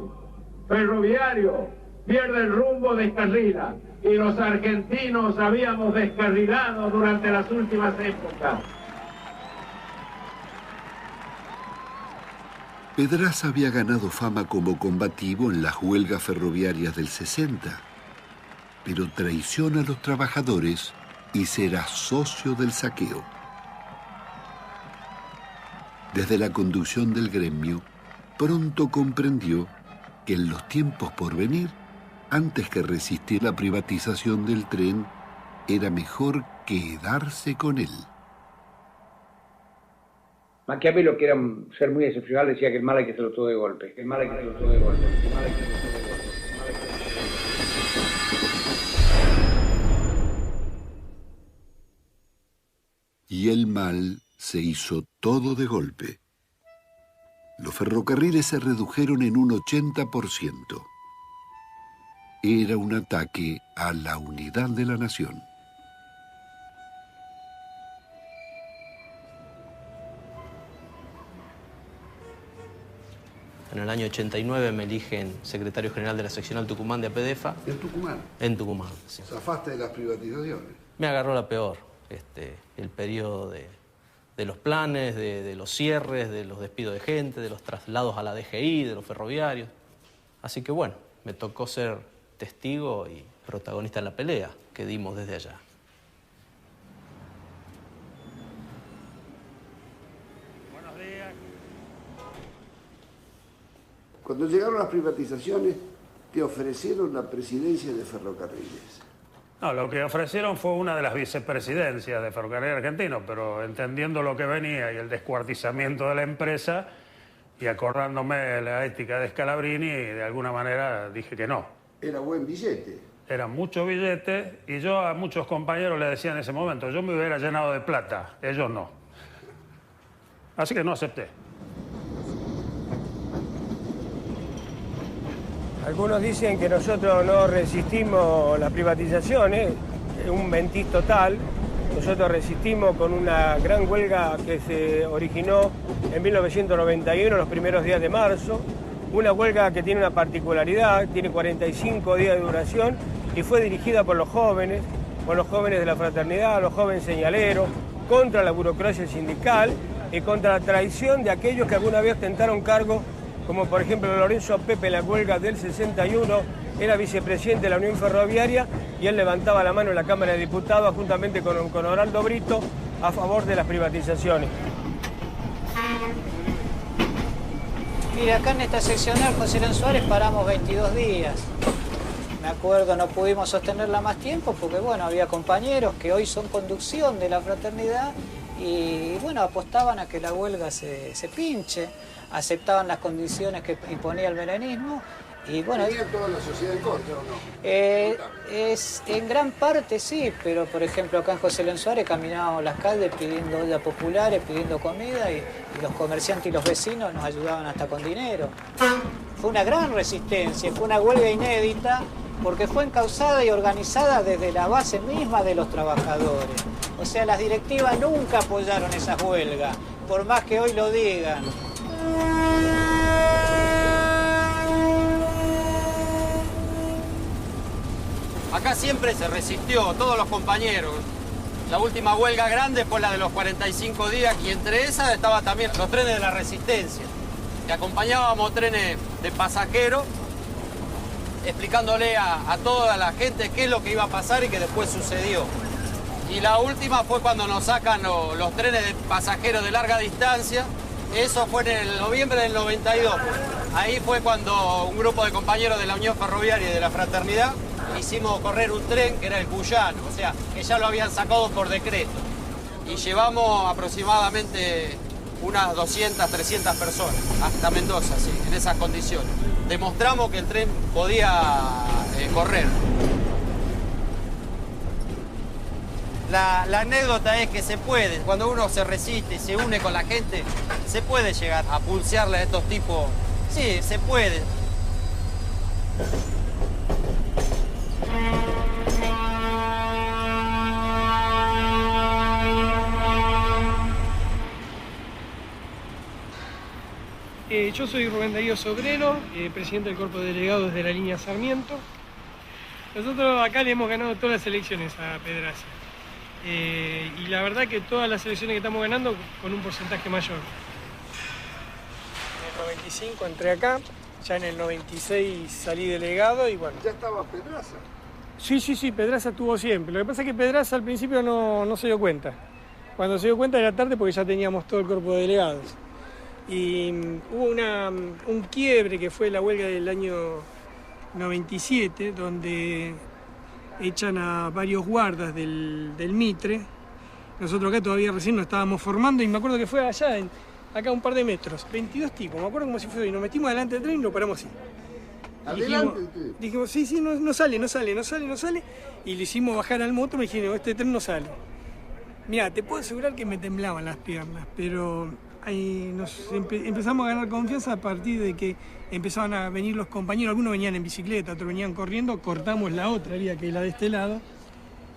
ferroviario pierde el rumbo, descarrila. Y los argentinos habíamos descarrilado durante las últimas épocas. Pedraza había ganado fama como combativo en las huelgas ferroviarias del 60, pero traiciona a los trabajadores y será socio del saqueo. Desde la conducción del gremio, pronto comprendió que en los tiempos por venir, antes que resistir la privatización del tren, era mejor quedarse con él. Maquiavelo, que era un ser muy excepcional, decía que el mal hay que hacerlo todo de golpe. El mal hay que hacerlo todo de golpe. El mal hay que hacerlo todo de golpe. Y el mal se hizo todo de golpe. Los ferrocarriles se redujeron en un 80%. Era un ataque a la unidad de la nación. En el año 89 me eligen secretario general de la seccional Tucumán de APDEFA. ¿En Tucumán? En Tucumán, sí. ¿Zafaste de las privatizaciones? Me agarró la peor, el periodo de los planes, de los cierres, de los despidos de gente, de los traslados a la DGI, de los ferroviarios. Así que bueno, me tocó ser testigo y protagonista de la pelea que dimos desde allá. Cuando llegaron las privatizaciones, te ofrecieron la presidencia de Ferrocarriles. No, lo que ofrecieron fue una de las vicepresidencias de Ferrocarril Argentino, pero entendiendo lo que venía y el descuartizamiento de la empresa y acordándome de la ética de Scalabrini, de alguna manera dije que no. Era buen billete. Era mucho billete y yo a muchos compañeros les decía en ese momento, yo me hubiera llenado de plata, ellos no. Así que no acepté. Algunos dicen que nosotros no resistimos las privatizaciones, es un mentís total. Nosotros resistimos con una gran huelga que se originó en 1991, los primeros días de marzo. Una huelga que tiene una particularidad, tiene 45 días de duración y fue dirigida por los jóvenes de la fraternidad, los jóvenes señaleros, contra la burocracia sindical y contra la traición de aquellos que alguna vez tentaron cargo, como por ejemplo Lorenzo Pepe en la huelga del 61, era vicepresidente de la Unión Ferroviaria y él levantaba la mano en la Cámara de Diputados juntamente con Oraldo Brito a favor de las privatizaciones. Mire, acá en esta seccional José León Suárez paramos 22 días. Me acuerdo, no pudimos sostenerla más tiempo porque, bueno, había compañeros que hoy son conducción de la fraternidad y, bueno, apostaban a que la huelga se pinche, aceptaban las condiciones que imponía el menemismo y, bueno... ¿Tenía toda la sociedad en contra o no? En gran parte sí, pero, por ejemplo, acá en José León Suárez caminábamos las calles pidiendo ollas populares, pidiendo comida y los comerciantes y los vecinos nos ayudaban hasta con dinero. Fue una gran resistencia, fue una huelga inédita porque fue encauzada y organizada desde la base misma de los trabajadores. O sea, las directivas nunca apoyaron esas huelgas, por más que hoy lo digan. Acá siempre se resistió, todos los compañeros. La última huelga grande fue la de los 45 días y entre esas estaban también los trenes de la Resistencia, que acompañábamos trenes de pasajeros, explicándole a toda la gente qué es lo que iba a pasar y que después sucedió. Y la última fue cuando nos sacan los trenes de pasajeros de larga distancia. Eso fue en el noviembre del 92. Ahí fue cuando un grupo de compañeros de la Unión Ferroviaria y de la Fraternidad hicimos correr un tren que era el Cuyano, o sea, que ya lo habían sacado por decreto. Y llevamos aproximadamente unas 200, 300 personas hasta Mendoza, sí, en esas condiciones. Demostramos que el tren podía correr. La anécdota es que se puede, cuando uno se resiste y se une con la gente, se puede llegar a pulsearle a estos tipos. Sí, se puede. Yo soy Rubén Darío Sobrero, presidente del Cuerpo de Delegados de la línea Sarmiento. Nosotros acá le hemos ganado todas las elecciones a Pedraza. Y la verdad que todas las elecciones que estamos ganando con un porcentaje mayor. En el 95 entré acá, ya en el 96 salí delegado y bueno. ¿Ya estaba Pedraza? Sí, Pedraza estuvo siempre. Lo que pasa es que Pedraza al principio no se dio cuenta. Cuando se dio cuenta era tarde porque ya teníamos todo el cuerpo de delegados. Y hubo un quiebre que fue la huelga del año 97, donde echan a varios guardas del Mitre. Nosotros acá todavía recién nos estábamos formando y me acuerdo que fue allá, acá un par de metros, 22 tipos, me acuerdo como si fue hoy, nos metimos delante del tren y lo paramos así. ¿Adelante? Dijimos, sí, no sale, y le hicimos bajar al motor y me dijeron, este tren no sale. Mirá, te puedo asegurar que me temblaban las piernas, pero ahí empezamos a ganar confianza a partir de que empezaban a venir los compañeros, algunos venían en bicicleta, otros venían corriendo, cortamos la otra vía que es la de este lado,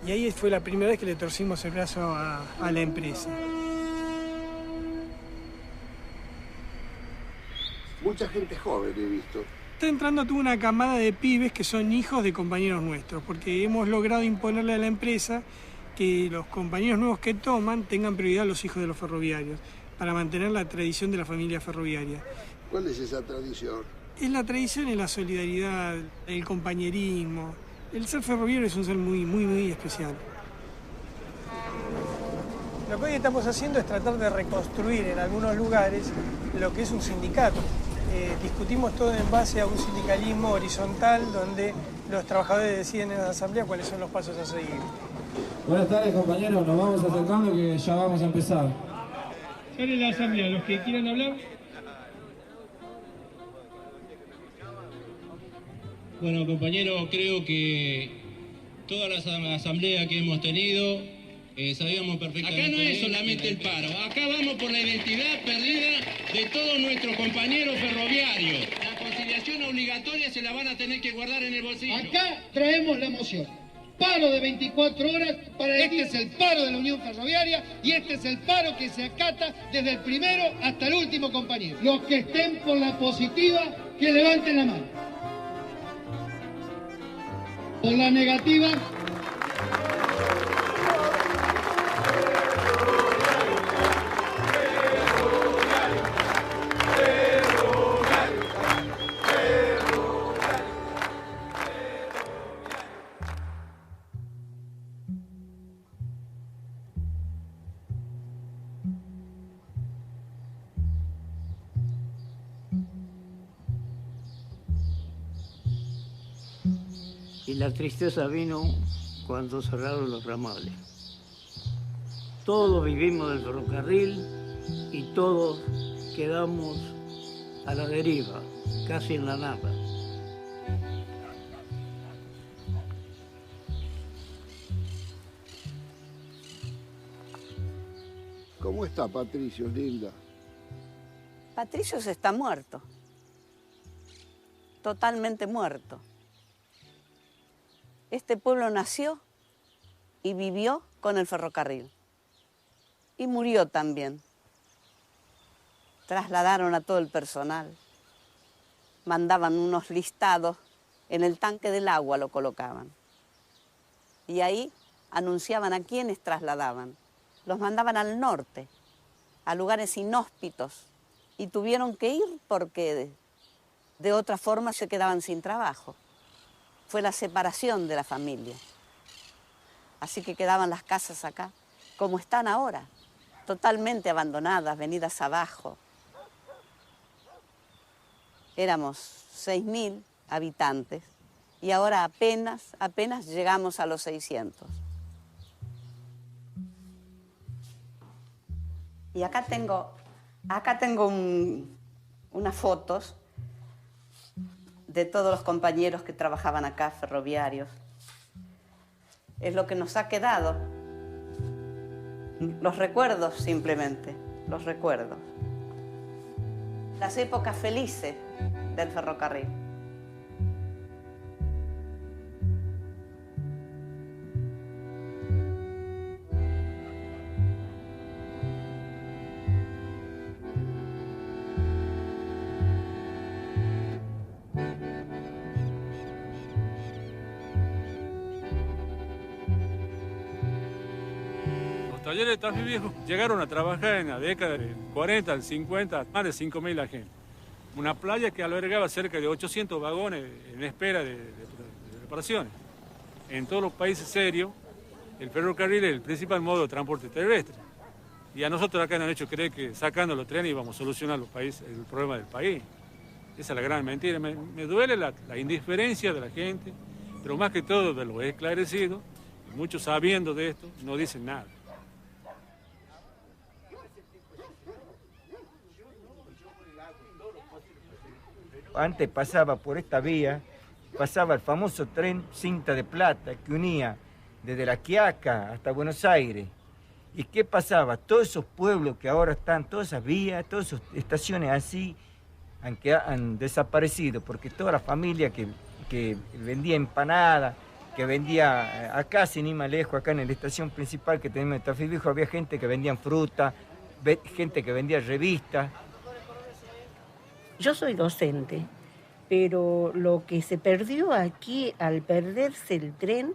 y ahí fue la primera vez que le torcimos el brazo a la empresa. Mucha gente joven he visto. Está entrando toda una camada de pibes que son hijos de compañeros nuestros, porque hemos logrado imponerle a la empresa que los compañeros nuevos que toman tengan prioridad a los hijos de los ferroviarios, para mantener la tradición de la familia ferroviaria. ¿Cuál es esa tradición? Es la tradición, es la solidaridad, el compañerismo. El ser ferroviario es un ser muy especial. Lo que hoy estamos haciendo es tratar de reconstruir en algunos lugares lo que es un sindicato. Discutimos todo en base a un sindicalismo horizontal donde los trabajadores deciden en la asamblea cuáles son los pasos a seguir. Buenas tardes, compañeros, nos vamos acercando que ya vamos a empezar. Sale la asamblea, los que quieran hablar. Bueno, compañeros, creo que toda la asamblea que hemos tenido Sabíamos perfectamente. Acá no es solamente el paro, acá vamos por la identidad perdida de todos nuestros compañeros ferroviarios. La conciliación obligatoria se la van a tener que guardar en el bolsillo. Acá traemos la moción. Paro de 24 horas para este es el paro de la Unión Ferroviaria y este es el paro que se acata desde el primero hasta el último compañero. Los que estén por la positiva, que levanten la mano. Por la negativa. Y la tristeza vino cuando cerraron los ramales. Todos vivimos del ferrocarril y todos quedamos a la deriva, casi en la nada. ¿Cómo está Patricio, linda? Patricio está muerto. Totalmente muerto. Este pueblo nació y vivió con el ferrocarril. Y murió también. Trasladaron a todo el personal. Mandaban unos listados, en el tanque del agua lo colocaban. Y ahí anunciaban a quiénes trasladaban. Los mandaban al norte, a lugares inhóspitos. Y tuvieron que ir porque de otra forma se quedaban sin trabajo. Fue la separación de la familia. Así que quedaban las casas acá, como están ahora, totalmente abandonadas, venidas abajo. Éramos 6.000 habitantes y ahora apenas llegamos a los 600. Y acá tengo unas fotos de todos los compañeros que trabajaban acá, ferroviarios. Es lo que nos ha quedado. Los recuerdos, simplemente, los recuerdos. Las épocas felices del ferrocarril. Los talleres de Tafí Viejo llegaron a trabajar en la década del 40 al 50, más de 5.000 agentes. Una playa que albergaba cerca de 800 vagones en espera de reparaciones. En todos los países serios, el ferrocarril es el principal modo de transporte terrestre. Y a nosotros acá nos han hecho creer que sacando los trenes íbamos a solucionar el problema del país. Esa es la gran mentira. Me duele la indiferencia de la gente, pero más que todo de los esclarecidos, y muchos sabiendo de esto, no dicen nada. Antes pasaba por esta vía, pasaba el famoso tren Cinta de Plata que unía desde La Quiaca hasta Buenos Aires. ¿Y qué pasaba? Todos esos pueblos que ahora están, todas esas vías, todas esas estaciones así, han desaparecido, porque toda la familia que vendía empanadas, que vendía acá, sin ir más lejos, acá en la estación principal que tenemos en Tafí Viejo, había gente que vendía fruta, gente que vendía revistas. Yo soy docente, pero lo que se perdió aquí al perderse el tren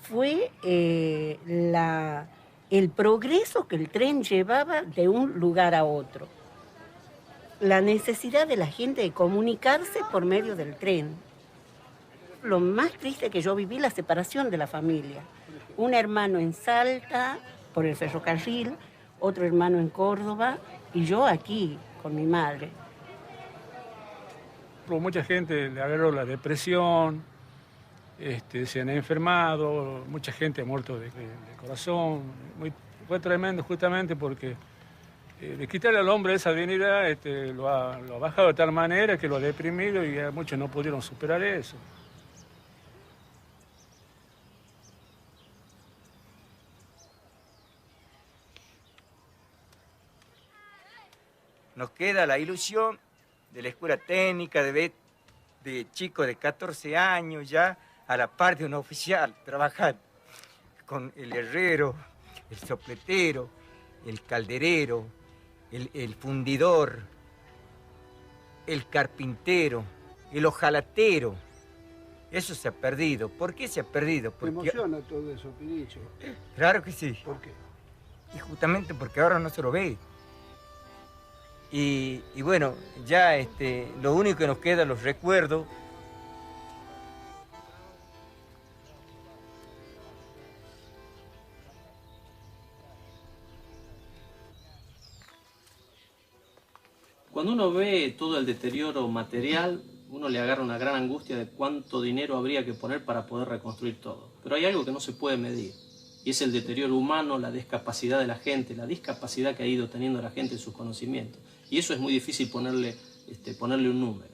fue el progreso que el tren llevaba de un lugar a otro. La necesidad de la gente de comunicarse por medio del tren. Lo más triste que yo viví, la separación de la familia. Un hermano en Salta, por el ferrocarril, otro hermano en Córdoba, y yo aquí, con mi madre. Mucha gente le agarró la depresión, se han enfermado, mucha gente ha muerto de corazón. Fue tremendo justamente porque de quitarle al hombre esa dignidad lo ha bajado de tal manera que lo ha deprimido y ya muchos no pudieron superar eso. nos queda la ilusión de la escuela técnica, de ver de chicos de 14 años ya a la par de un oficial trabajando con el herrero, el sopletero, el calderero, el fundidor, el carpintero, el hojalatero. Eso se ha perdido. ¿Por qué se ha perdido? ¿Te emociona todo eso, Piricho? Claro que sí. ¿Por qué? Y justamente porque ahora no se lo ve. Y bueno, ya lo único que nos queda, los recuerdos. Cuando uno ve todo el deterioro material, uno le agarra una gran angustia de cuánto dinero habría que poner para poder reconstruir todo. Pero hay algo que no se puede medir, y es el deterioro humano, la discapacidad de la gente, la discapacidad que ha ido teniendo la gente en sus conocimientos. Y eso es muy difícil ponerle un número.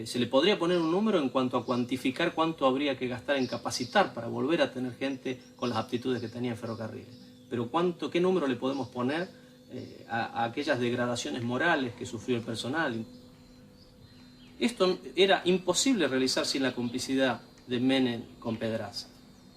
Se le podría poner un número en cuanto a cuantificar cuánto habría que gastar en capacitar para volver a tener gente con las aptitudes que tenía en ferrocarriles. Pero ¿qué número le podemos poner a aquellas degradaciones morales que sufrió el personal? Esto era imposible realizar sin la complicidad de Menem con Pedraza.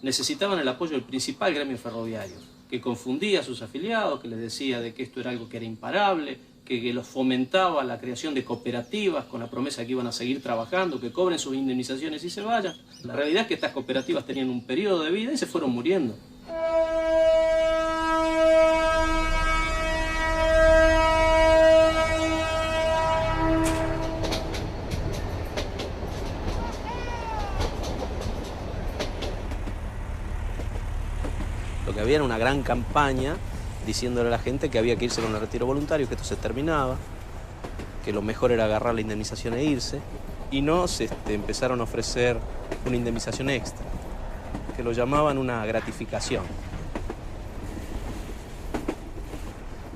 Necesitaban el apoyo del principal gremio ferroviario, que confundía a sus afiliados, que les decía de que esto era algo que era imparable, que los fomentaba la creación de cooperativas con la promesa de que iban a seguir trabajando, que cobren sus indemnizaciones y se vayan. La realidad es que estas cooperativas tenían un periodo de vida y se fueron muriendo. Lo que había era una gran campaña diciéndole a la gente que había que irse con el retiro voluntario, que esto se terminaba, que lo mejor era agarrar la indemnización e irse, y nos empezaron a ofrecer una indemnización extra, que lo llamaban una gratificación.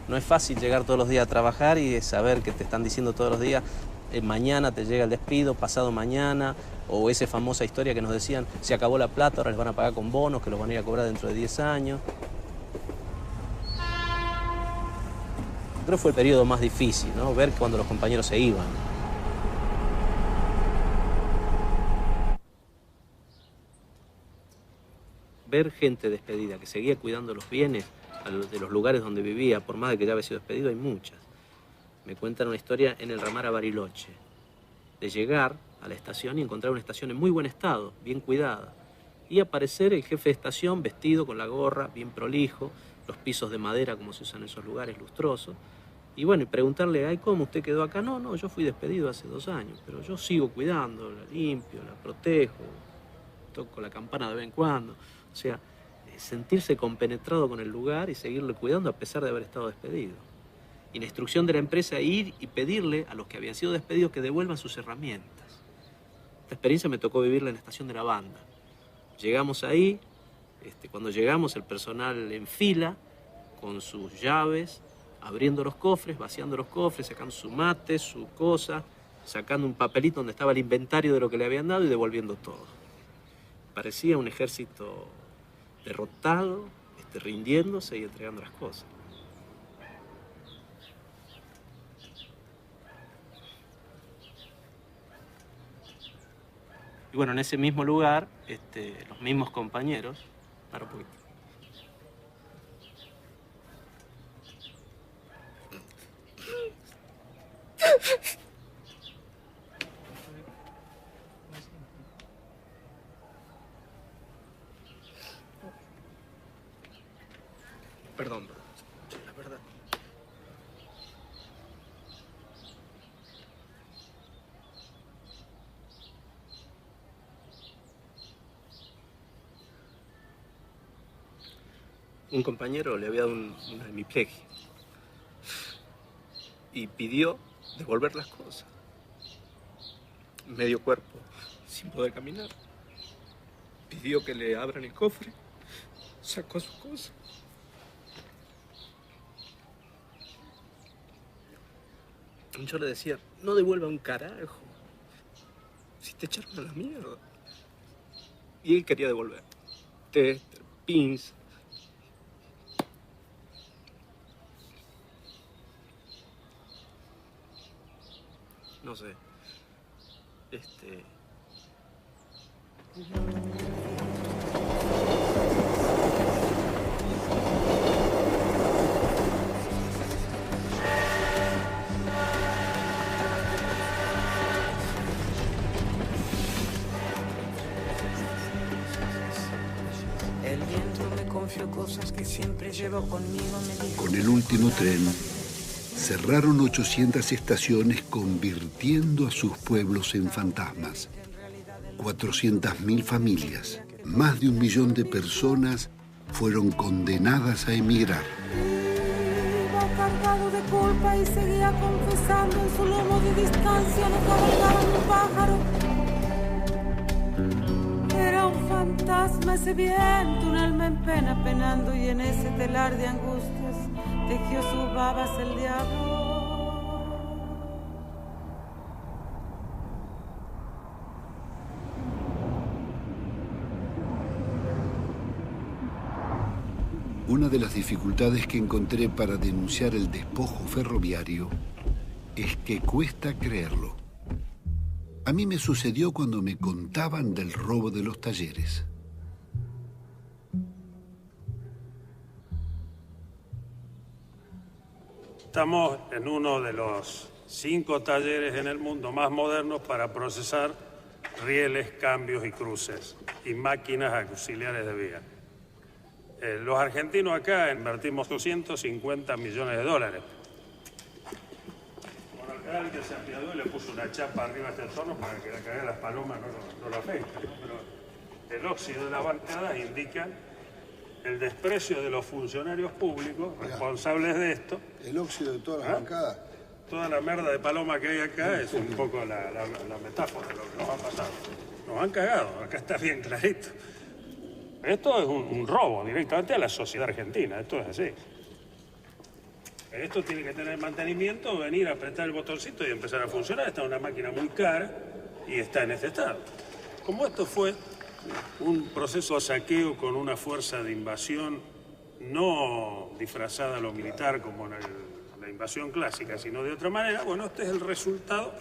No es fácil llegar todos los días a trabajar y saber que te están diciendo todos los días, mañana te llega el despido, pasado mañana, o esa famosa historia que nos decían, se acabó la plata, ahora les van a pagar con bonos, que los van a ir a cobrar dentro de 10 años. Creo que fue el periodo más difícil, ¿no? Ver cuando los compañeros se iban. Ver gente despedida que seguía cuidando los bienes de los lugares donde vivía, por más de que ya había sido despedido, hay muchas. Me cuentan una historia en el ramal a Bariloche, de llegar a la estación y encontrar una estación en muy buen estado, bien cuidada, y aparecer el jefe de estación vestido con la gorra, bien prolijo, los pisos de madera como se usan en esos lugares, lustrosos. Y bueno, y preguntarle, ay, ¿cómo usted quedó acá? No, yo fui despedido hace 2 años, pero yo sigo cuidando, la limpio, la protejo, toco la campana de vez en cuando. O sea, sentirse compenetrado con el lugar y seguirle cuidando a pesar de haber estado despedido. Y la instrucción de la empresa, ir y pedirle a los que habían sido despedidos que devuelvan sus herramientas. Esta experiencia me tocó vivirla en la estación de la banda. Llegamos ahí, cuando llegamos el personal en fila, con sus llaves, abriendo los cofres, vaciando los cofres, sacando su mate, su cosa, sacando un papelito donde estaba el inventario de lo que le habían dado y devolviendo todo. Parecía un ejército derrotado, rindiéndose y entregando las cosas. Y bueno, en ese mismo lugar, los mismos compañeros, para un poquito. Perdón, la verdad. Un compañero le había dado una hemiplegia y pidió devolver las cosas. Medio cuerpo, sin poder caminar. Pidió que le abran el cofre, sacó sus cosas. Yo le decía, no devuelva un carajo. Si te echaron a la mierda. Y él quería devolver. Tester, pins. no sé. El viento me confió cosas que siempre llevo conmigo, me dijo. Con el último tren, cerraron 800 estaciones convirtiendo a sus pueblos en fantasmas. 400.000 familias, más de 1 millón de personas fueron condenadas a emigrar. Iba cargado de culpa y seguía confesando en su lomo de distancia, no cabalgaba ni un pájaro. Era un fantasma ese viento, un alma en pena penando, y en ese telar de angustias tejió sus babas el diablo. Una de las dificultades que encontré para denunciar el despojo ferroviario es que cuesta creerlo. A mí me sucedió cuando me contaban del robo de los talleres. Estamos en uno de los 5 talleres en el mundo más modernos para procesar rieles, cambios y cruces y máquinas auxiliares de vía. Los argentinos acá invertimos 250 millones de dólares. Bueno, acá el que se apiadó y le puso una chapa arriba a este torno para que la caída de las palomas no lo afecte, ¿no? Pero el óxido de las bancadas indica el desprecio de los funcionarios públicos responsables de esto. El óxido de todas las bancadas. Toda la merda de paloma que hay acá es un poco la metáfora de lo que nos ha pasado. Nos han cagado, acá está bien clarito. Esto es un robo directamente a la sociedad argentina, esto es así. Esto tiene que tener mantenimiento, venir a apretar el botoncito y empezar a funcionar. Esta es una máquina muy cara y está en este estado. Como esto fue un proceso de saqueo con una fuerza de invasión no disfrazada a lo militar como en la invasión clásica, sino de otra manera, bueno, este es el resultado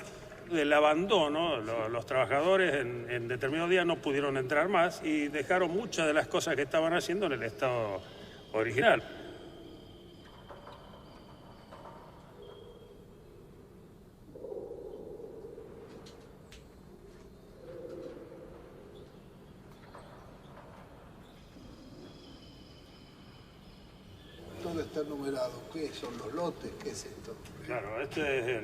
del abandono. Los trabajadores en determinados días no pudieron entrar más y dejaron muchas de las cosas que estaban haciendo en el estado original. Todo está numerado. ¿Qué son los lotes? ¿Qué es esto? Claro, este es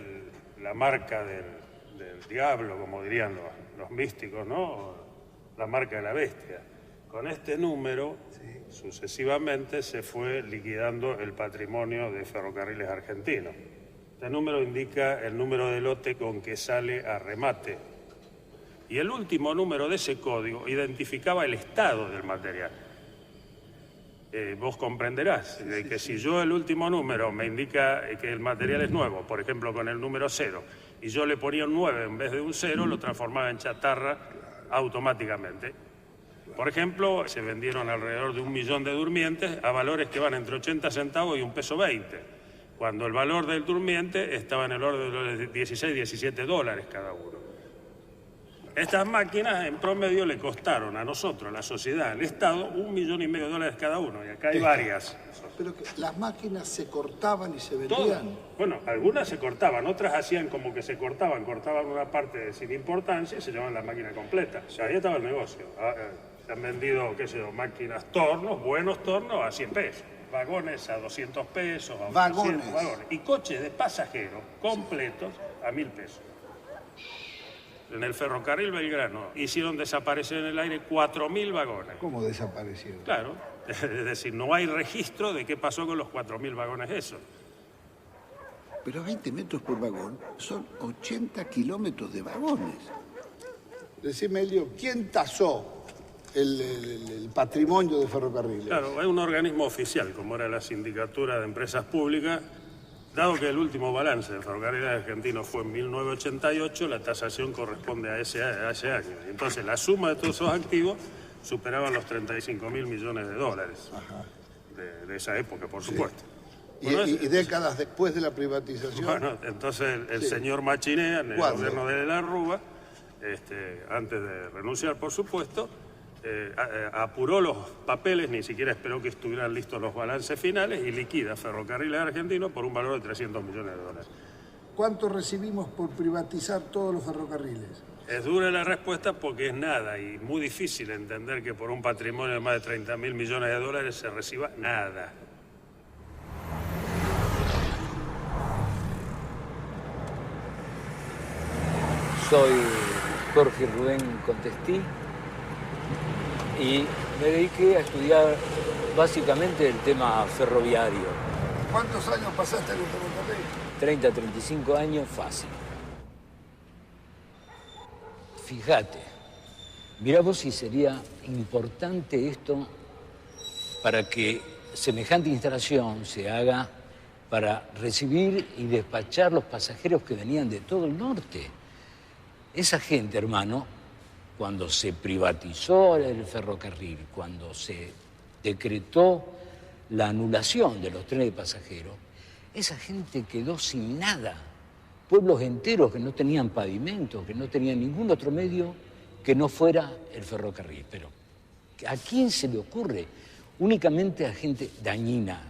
la marca del diablo, como dirían los místicos, ¿no? La marca de la bestia. Con este número, sucesivamente, se fue liquidando el patrimonio de Ferrocarriles Argentinos. Este número indica el número de lote con que sale a remate. Y el último número de ese código identificaba el estado del material. Vos comprenderás que si yo el último número me indica que el material es nuevo, por ejemplo con el número 0, y yo le ponía un 9 en vez de un 0, lo transformaba en chatarra automáticamente. Por ejemplo, se vendieron alrededor de 1 millón de durmientes a valores que van entre 80 centavos y $1.20, cuando el valor del durmiente estaba en el orden de los 16, 17 dólares cada uno. Estas máquinas en promedio le costaron a nosotros, a la sociedad, al Estado, $1,5 millones cada uno, y acá hay varias. Pero que las máquinas se cortaban y se vendían. Todas. Bueno, algunas se cortaban, otras hacían como que se cortaban una parte sin importancia y se llamaban la máquina completa. O sea, ahí estaba el negocio. Se han vendido, qué sé yo, máquinas tornos, buenos tornos a 100 pesos. Vagones a 200 pesos, a 800 vagones. Y coches de pasajeros completos a 1.000 pesos. En el ferrocarril Belgrano hicieron desaparecer en el aire 4.000 vagones. ¿Cómo desaparecieron? Claro, es decir, no hay registro de qué pasó con los 4.000 vagones esos. Pero 20 metros por vagón son 80 kilómetros de vagones. Decime, Elio, ¿quién tasó el patrimonio de ferrocarriles? Claro, es un organismo oficial, como era la Sindicatura de Empresas Públicas. Dado que el último balance de Ferrocarriles Argentinos fue en 1988, la tasación corresponde a ese año. Entonces, la suma de todos esos activos superaban los $35.000 millones de dólares. De esa época, por supuesto. Y décadas después de la privatización. Bueno, entonces el señor Machinea, en el gobierno de la Rúa, antes de renunciar, por supuesto, apuró los papeles, ni siquiera esperó que estuvieran listos los balances finales y liquida Ferrocarriles Argentinos por un valor de 300 millones de dólares. ¿Cuánto recibimos por privatizar todos los ferrocarriles? Es dura la respuesta porque es nada y muy difícil entender que por un patrimonio de más de 30.000 millones de dólares se reciba nada. Soy Jorge Rubén Contestí y me dediqué a estudiar básicamente el tema ferroviario. ¿Cuántos años pasaste en el ferrocarril? 30, 35 años, fácil. Fíjate, mirá vos si sería importante esto para que semejante instalación se haga para recibir y despachar los pasajeros que venían de todo el norte. Esa gente, hermano, cuando se privatizó el ferrocarril, cuando se decretó la anulación de los trenes de pasajeros, esa gente quedó sin nada. Pueblos enteros que no tenían pavimento, que no tenían ningún otro medio que no fuera el ferrocarril. Pero ¿a quién se le ocurre? Únicamente a gente dañina.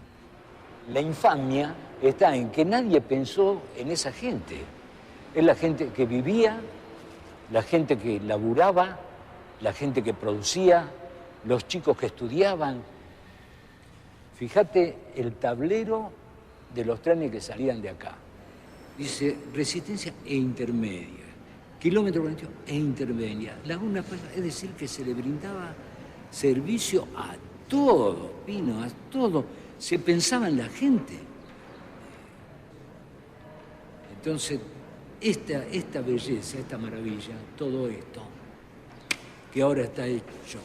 La infamia está en que nadie pensó en esa gente. Es la gente que vivía, la gente que laburaba, la gente que producía, los chicos que estudiaban. Fíjate el tablero de los trenes que salían de acá. Dice resistencia e intermedia, kilómetro 42 e intermedia, Laguna Puebla, es decir, que se le brindaba servicio a todo, Pino, a todo. Se pensaba en la gente. Entonces, esta belleza, esta maravilla, todo esto, que ahora está hecho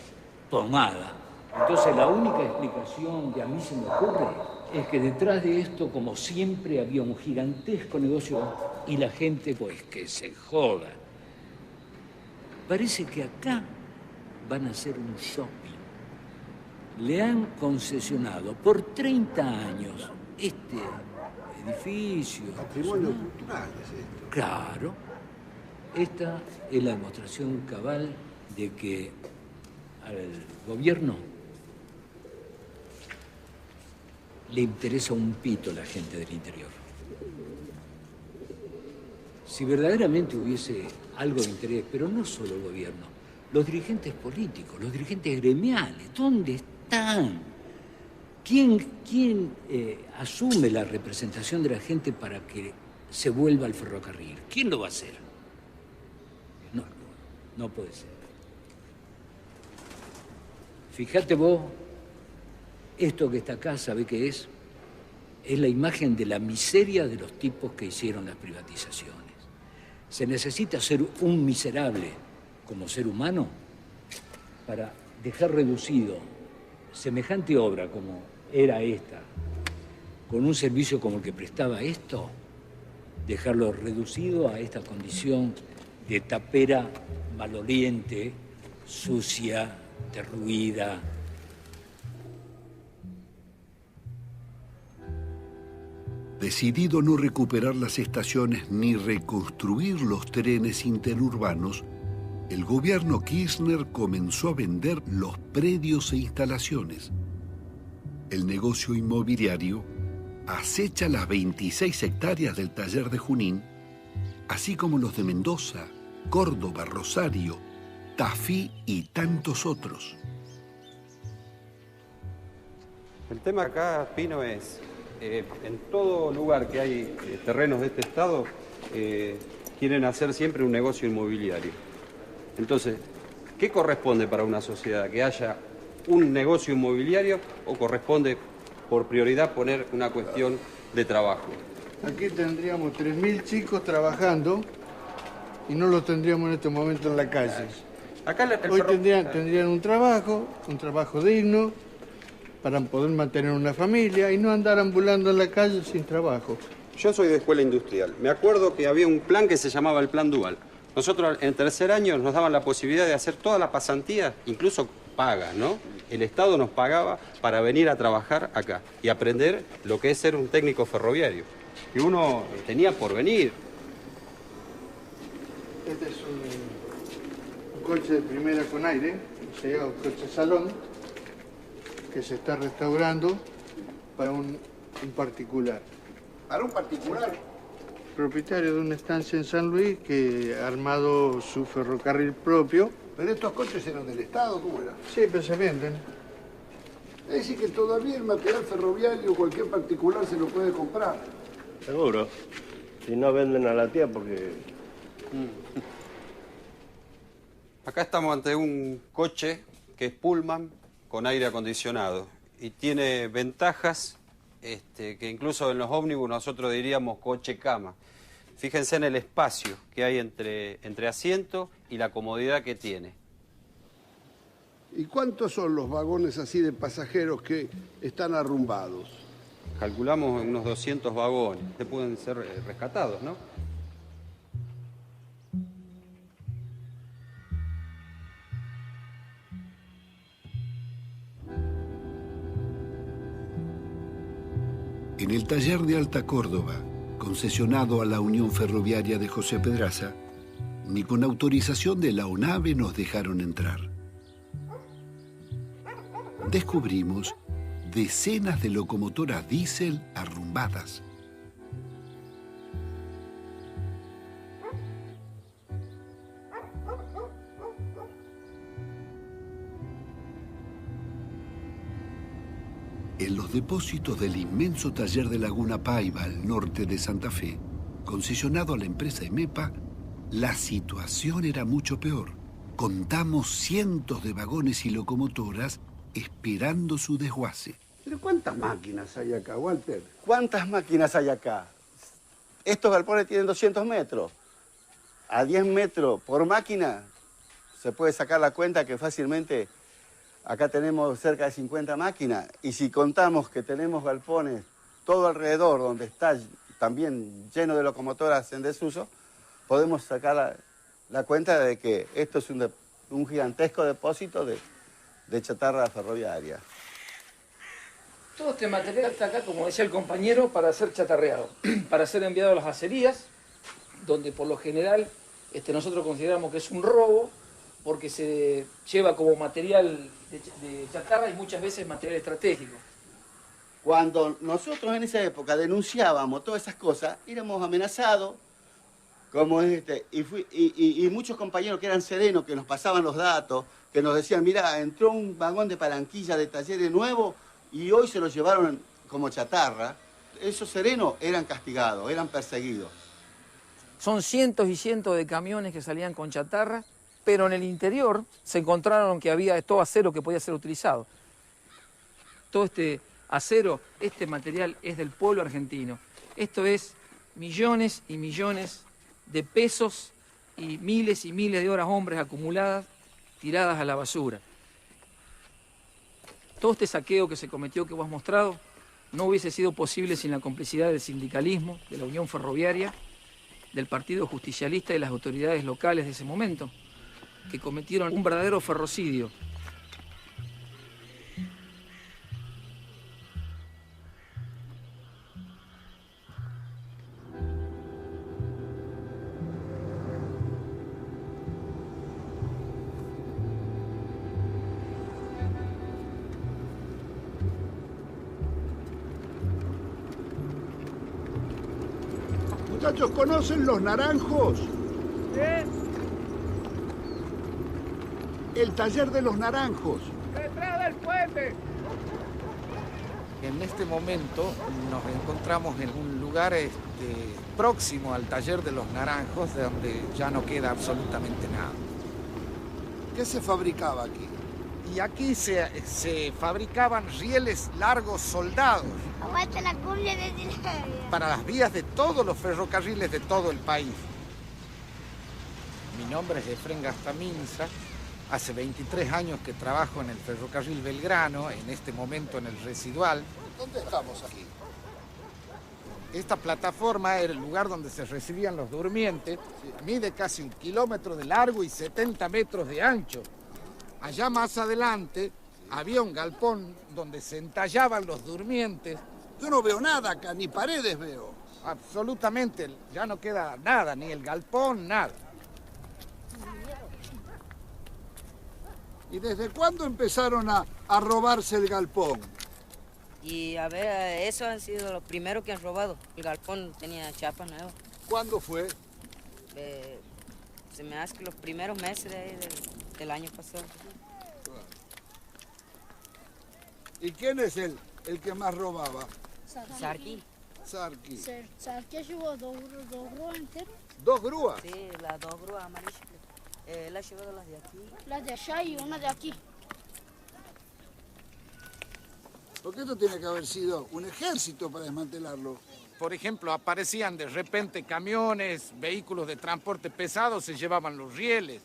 pomada. Entonces, la única explicación que a mí se me ocurre es que detrás de esto, como siempre, había un gigantesco negocio y la gente, pues, que se joda. Parece que acá van a hacer un shopping. Le han concesionado por 30 años este edificio. Patrimonio cultural es esto. Claro. Esta es la demostración cabal de que al gobierno le interesa un pito a la gente del interior. Si verdaderamente hubiese algo de interés, pero no solo el gobierno, los dirigentes políticos, los dirigentes gremiales, ¿dónde están? ¿Quién asume la representación de la gente para que se vuelva al ferrocarril? ¿Quién lo va a hacer? No puede ser. Fíjate vos, esto que está acá, ¿sabe qué es? Es la imagen de la miseria de los tipos que hicieron las privatizaciones. Se necesita ser un miserable como ser humano para dejar reducido semejante obra como era esta, con un servicio como el que prestaba esto, dejarlo reducido a esta condición de tapera maloliente, sucia, derruida. Decidido no recuperar las estaciones ni reconstruir los trenes interurbanos, el gobierno Kirchner comenzó a vender los predios e instalaciones. El negocio inmobiliario acecha las 26 hectáreas del taller de Junín, así como los de Mendoza, Córdoba, Rosario, Tafí y tantos otros. El tema acá, Pino, es en todo lugar que hay terrenos de este estado, quieren hacer siempre un negocio inmobiliario. Entonces, ¿qué corresponde para una sociedad? ¿Que haya un negocio inmobiliario o corresponde por prioridad poner una cuestión de trabajo? Aquí tendríamos 3.000 chicos trabajando y no los tendríamos en este momento en la calle. Acá hoy tendrían un trabajo digno para poder mantener una familia y no andar ambulando en la calle sin trabajo. Yo soy de escuela industrial. Me acuerdo que había un plan que se llamaba el Plan Dual. Nosotros en tercer año nos daban la posibilidad de hacer todas las pasantías, incluso paga, ¿no? El Estado nos pagaba para venir a trabajar acá y aprender lo que es ser un técnico ferroviario. Y uno tenía por venir. Este es un coche de primera con aire, se llama un coche salón, que se está restaurando para un particular. ¿Para un particular? Propietario de una estancia en San Luis que ha armado su ferrocarril propio. ¿Pero estos coches eran del Estado? ¿Cómo era? Sí, pero se venden. Es decir, que todavía el material ferroviario cualquier particular se lo puede comprar. Seguro. Si no venden a la tía porque... Acá estamos ante un coche que es Pullman con aire acondicionado y tiene ventajas que incluso en los ómnibus nosotros diríamos coche-cama. Fíjense en el espacio que hay entre asientos y la comodidad que tiene. ¿Y cuántos son los vagones así de pasajeros que están arrumbados? Calculamos unos 200 vagones que pueden ser rescatados, ¿no? En el taller de Alta Córdoba, concesionado a la Unión Ferroviaria de José Pedraza, ni con autorización de la ONAVE nos dejaron entrar. Descubrimos decenas de locomotoras diésel arrumbadas. En los depósitos del inmenso taller de Laguna Paiva, al norte de Santa Fe, concesionado a la empresa EMEPA, la situación era mucho peor. Contamos cientos de vagones y locomotoras esperando su desguace. ¿Pero cuántas máquinas hay acá, Walter? ¿Cuántas máquinas hay acá? Estos galpones tienen 200 metros. A 10 metros por máquina se puede sacar la cuenta que fácilmente acá tenemos cerca de 50 máquinas. Y si contamos que tenemos galpones todo alrededor donde está también lleno de locomotoras en desuso, podemos sacar la cuenta de que esto es un gigantesco depósito de chatarra ferroviaria. Todo este material está acá, como decía el compañero, para ser chatarreado, para ser enviado a las acerías, donde por lo general nosotros consideramos que es un robo, porque se lleva como material de chatarra y muchas veces material estratégico. Cuando nosotros en esa época denunciábamos todas esas cosas, éramos amenazados, como y muchos compañeros que eran serenos, que nos pasaban los datos, que nos decían, mira, entró un vagón de Palanquilla de talleres nuevo y hoy se lo llevaron como chatarra. Esos serenos eran castigados, eran perseguidos. Son cientos y cientos de camiones que salían con chatarra, pero en el interior se encontraron que había todo acero que podía ser utilizado. Todo este acero, este material es del pueblo argentino. Esto es millones y millones de pesos y miles de horas hombres acumuladas, tiradas a la basura. Todo este saqueo que se cometió, que vos has mostrado, no hubiese sido posible sin la complicidad del sindicalismo, de la Unión Ferroviaria, del Partido Justicialista y de las autoridades locales de ese momento, que cometieron un verdadero ferrocidio. Muchachos, ¿conocen los Naranjos? ¿Qué? El taller de los Naranjos. ¡Detrás del puente! En este momento nos encontramos en un lugar próximo al taller de los Naranjos, de donde ya no queda absolutamente nada. ¿Qué se fabricaba aquí? Y aquí se fabricaban rieles largos soldados Aguanta la cumbia de para las vías de todos los ferrocarriles de todo el país. Mi nombre es Efrén Gastaminza. Hace 23 años que trabajo en el ferrocarril Belgrano, en este momento en el residual. ¿Dónde estamos aquí? Esta plataforma era el lugar donde se recibían los durmientes. Mide casi 1 kilómetro de largo y 70 metros de ancho. Allá más adelante había un galpón donde se entallaban los durmientes. Yo no veo nada acá, ni paredes veo. Absolutamente, ya no queda nada, ni el galpón, nada. ¿Y desde cuándo empezaron a robarse el galpón? Y a ver, esos han sido los primeros que han robado. El galpón tenía chapa nueva. ¿Cuándo fue? Se me hace que los primeros meses del año pasado. ¿Y quién es el que más robaba? Sarqui. Sarqui. Sarqui llevó dos grúas enteras. ¿2 grúas? Sí, las 2 grúas amarillas. Él ha llevado las de aquí. Las de allá y una de aquí. Porque esto tiene que haber sido un ejército para desmantelarlo. Por ejemplo, aparecían de repente camiones, vehículos de transporte pesado, se llevaban los rieles.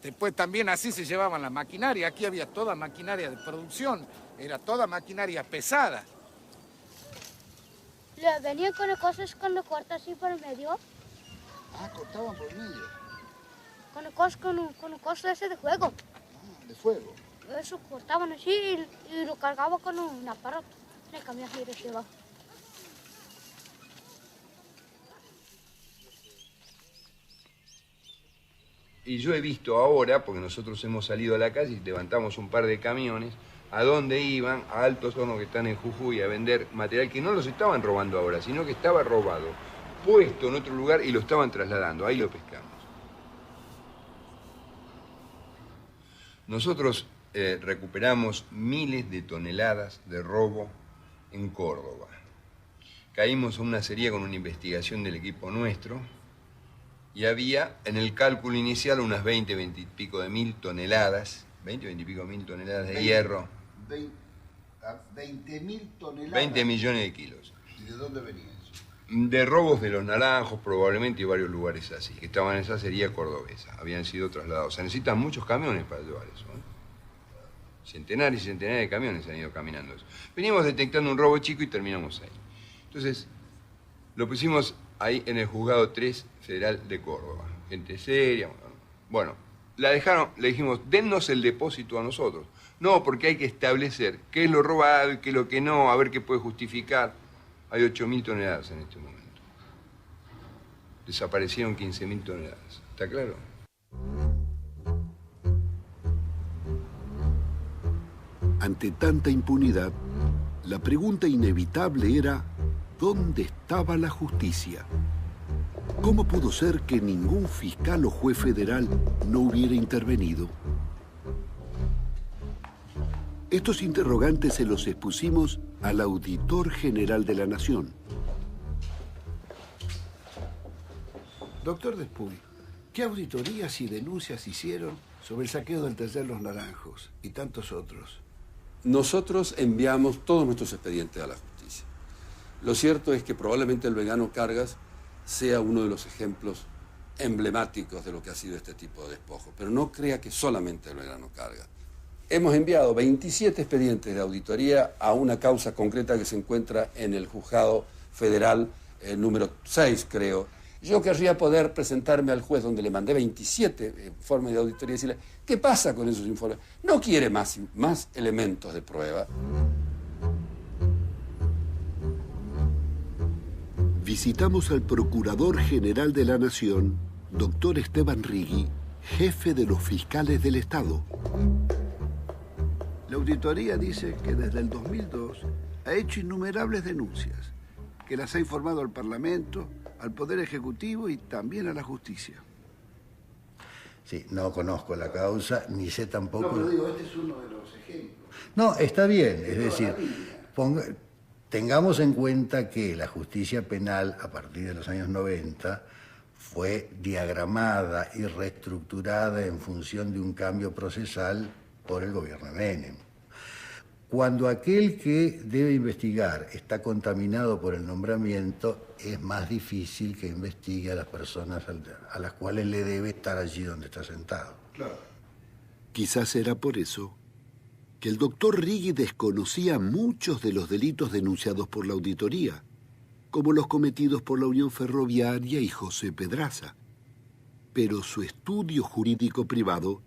Después también así se llevaban la maquinaria. Aquí había toda maquinaria de producción. Era toda maquinaria pesada. ¿Le venían con cosas con los cortas así por el medio? Ah, cortaban por el medio. Con el costo ese de juego. Ah, de fuego. Eso cortaban así y lo cargaban con un aparato en el camión y lo llevaban. Y yo he visto ahora, porque nosotros hemos salido a la calle y levantamos un par de camiones, a dónde iban, a Altos Hornos que están en Jujuy, a vender material que no los estaban robando ahora, sino que estaba robado, puesto en otro lugar y lo estaban trasladando. Ahí lo pescamos. Nosotros recuperamos miles de toneladas de robo en Córdoba. Caímos en una serie con una investigación del equipo nuestro y había en el cálculo inicial unas 20 y pico de mil toneladas, 20 y pico mil toneladas de hierro. 20.000 toneladas. 20 millones de kilos. ¿Y de dónde venía eso? De robos de los naranjos, probablemente, y varios lugares así, que estaban en esa serie cordobesa. Habían sido trasladados. Se necesitan muchos camiones para llevar eso, ¿eh? Centenares y centenares de camiones han ido caminando eso. Venimos detectando un robo chico y terminamos ahí. Entonces, lo pusimos ahí en el Juzgado 3 Federal de Córdoba. Gente seria. Bueno, la dejaron, le dijimos, dennos el depósito a nosotros. No, porque hay que establecer qué es lo robado y qué es lo que no, a ver qué puede justificar. Hay 8.000 toneladas en este momento. Desaparecieron 15.000 toneladas. ¿Está claro? Ante tanta impunidad, la pregunta inevitable era, ¿dónde estaba la justicia? ¿Cómo pudo ser que ningún fiscal o juez federal no hubiera intervenido? Estos interrogantes se los expusimos al Auditor General de la Nación. Doctor Despuy, ¿qué auditorías y denuncias hicieron sobre el saqueo del taller Los Naranjos y tantos otros? Nosotros enviamos todos nuestros expedientes a la justicia. Lo cierto es que probablemente el vegano Cargas sea uno de los ejemplos emblemáticos de lo que ha sido este tipo de despojo, pero no crea que solamente el vegano Cargas. Hemos enviado 27 expedientes de auditoría a una causa concreta que se encuentra en el Juzgado Federal número 6, creo. Yo querría poder presentarme al juez donde le mandé 27 informes de auditoría y decirle, ¿qué pasa con esos informes? ¿No quiere más elementos de prueba? Visitamos al Procurador General de la Nación, doctor Esteban Rigui, jefe de los fiscales del Estado. La auditoría dice que desde el 2002 ha hecho innumerables denuncias, que las ha informado al Parlamento, al Poder Ejecutivo y también a la justicia. Sí, no conozco la causa, ni sé tampoco... No, pero digo, este es uno de los ejemplos. No, está bien, es decir, tengamos en cuenta que la justicia penal, a partir de los años 90, fue diagramada y reestructurada en función de un cambio procesal por el gobierno de Menem. Cuando aquel que debe investigar está contaminado por el nombramiento, es más difícil que investigue a las personas a las cuales le debe estar allí donde está sentado. Claro. Quizás era por eso que el doctor Rigui desconocía muchos de los delitos denunciados por la auditoría, como los cometidos por la Unión Ferroviaria y José Pedraza. Pero su estudio jurídico privado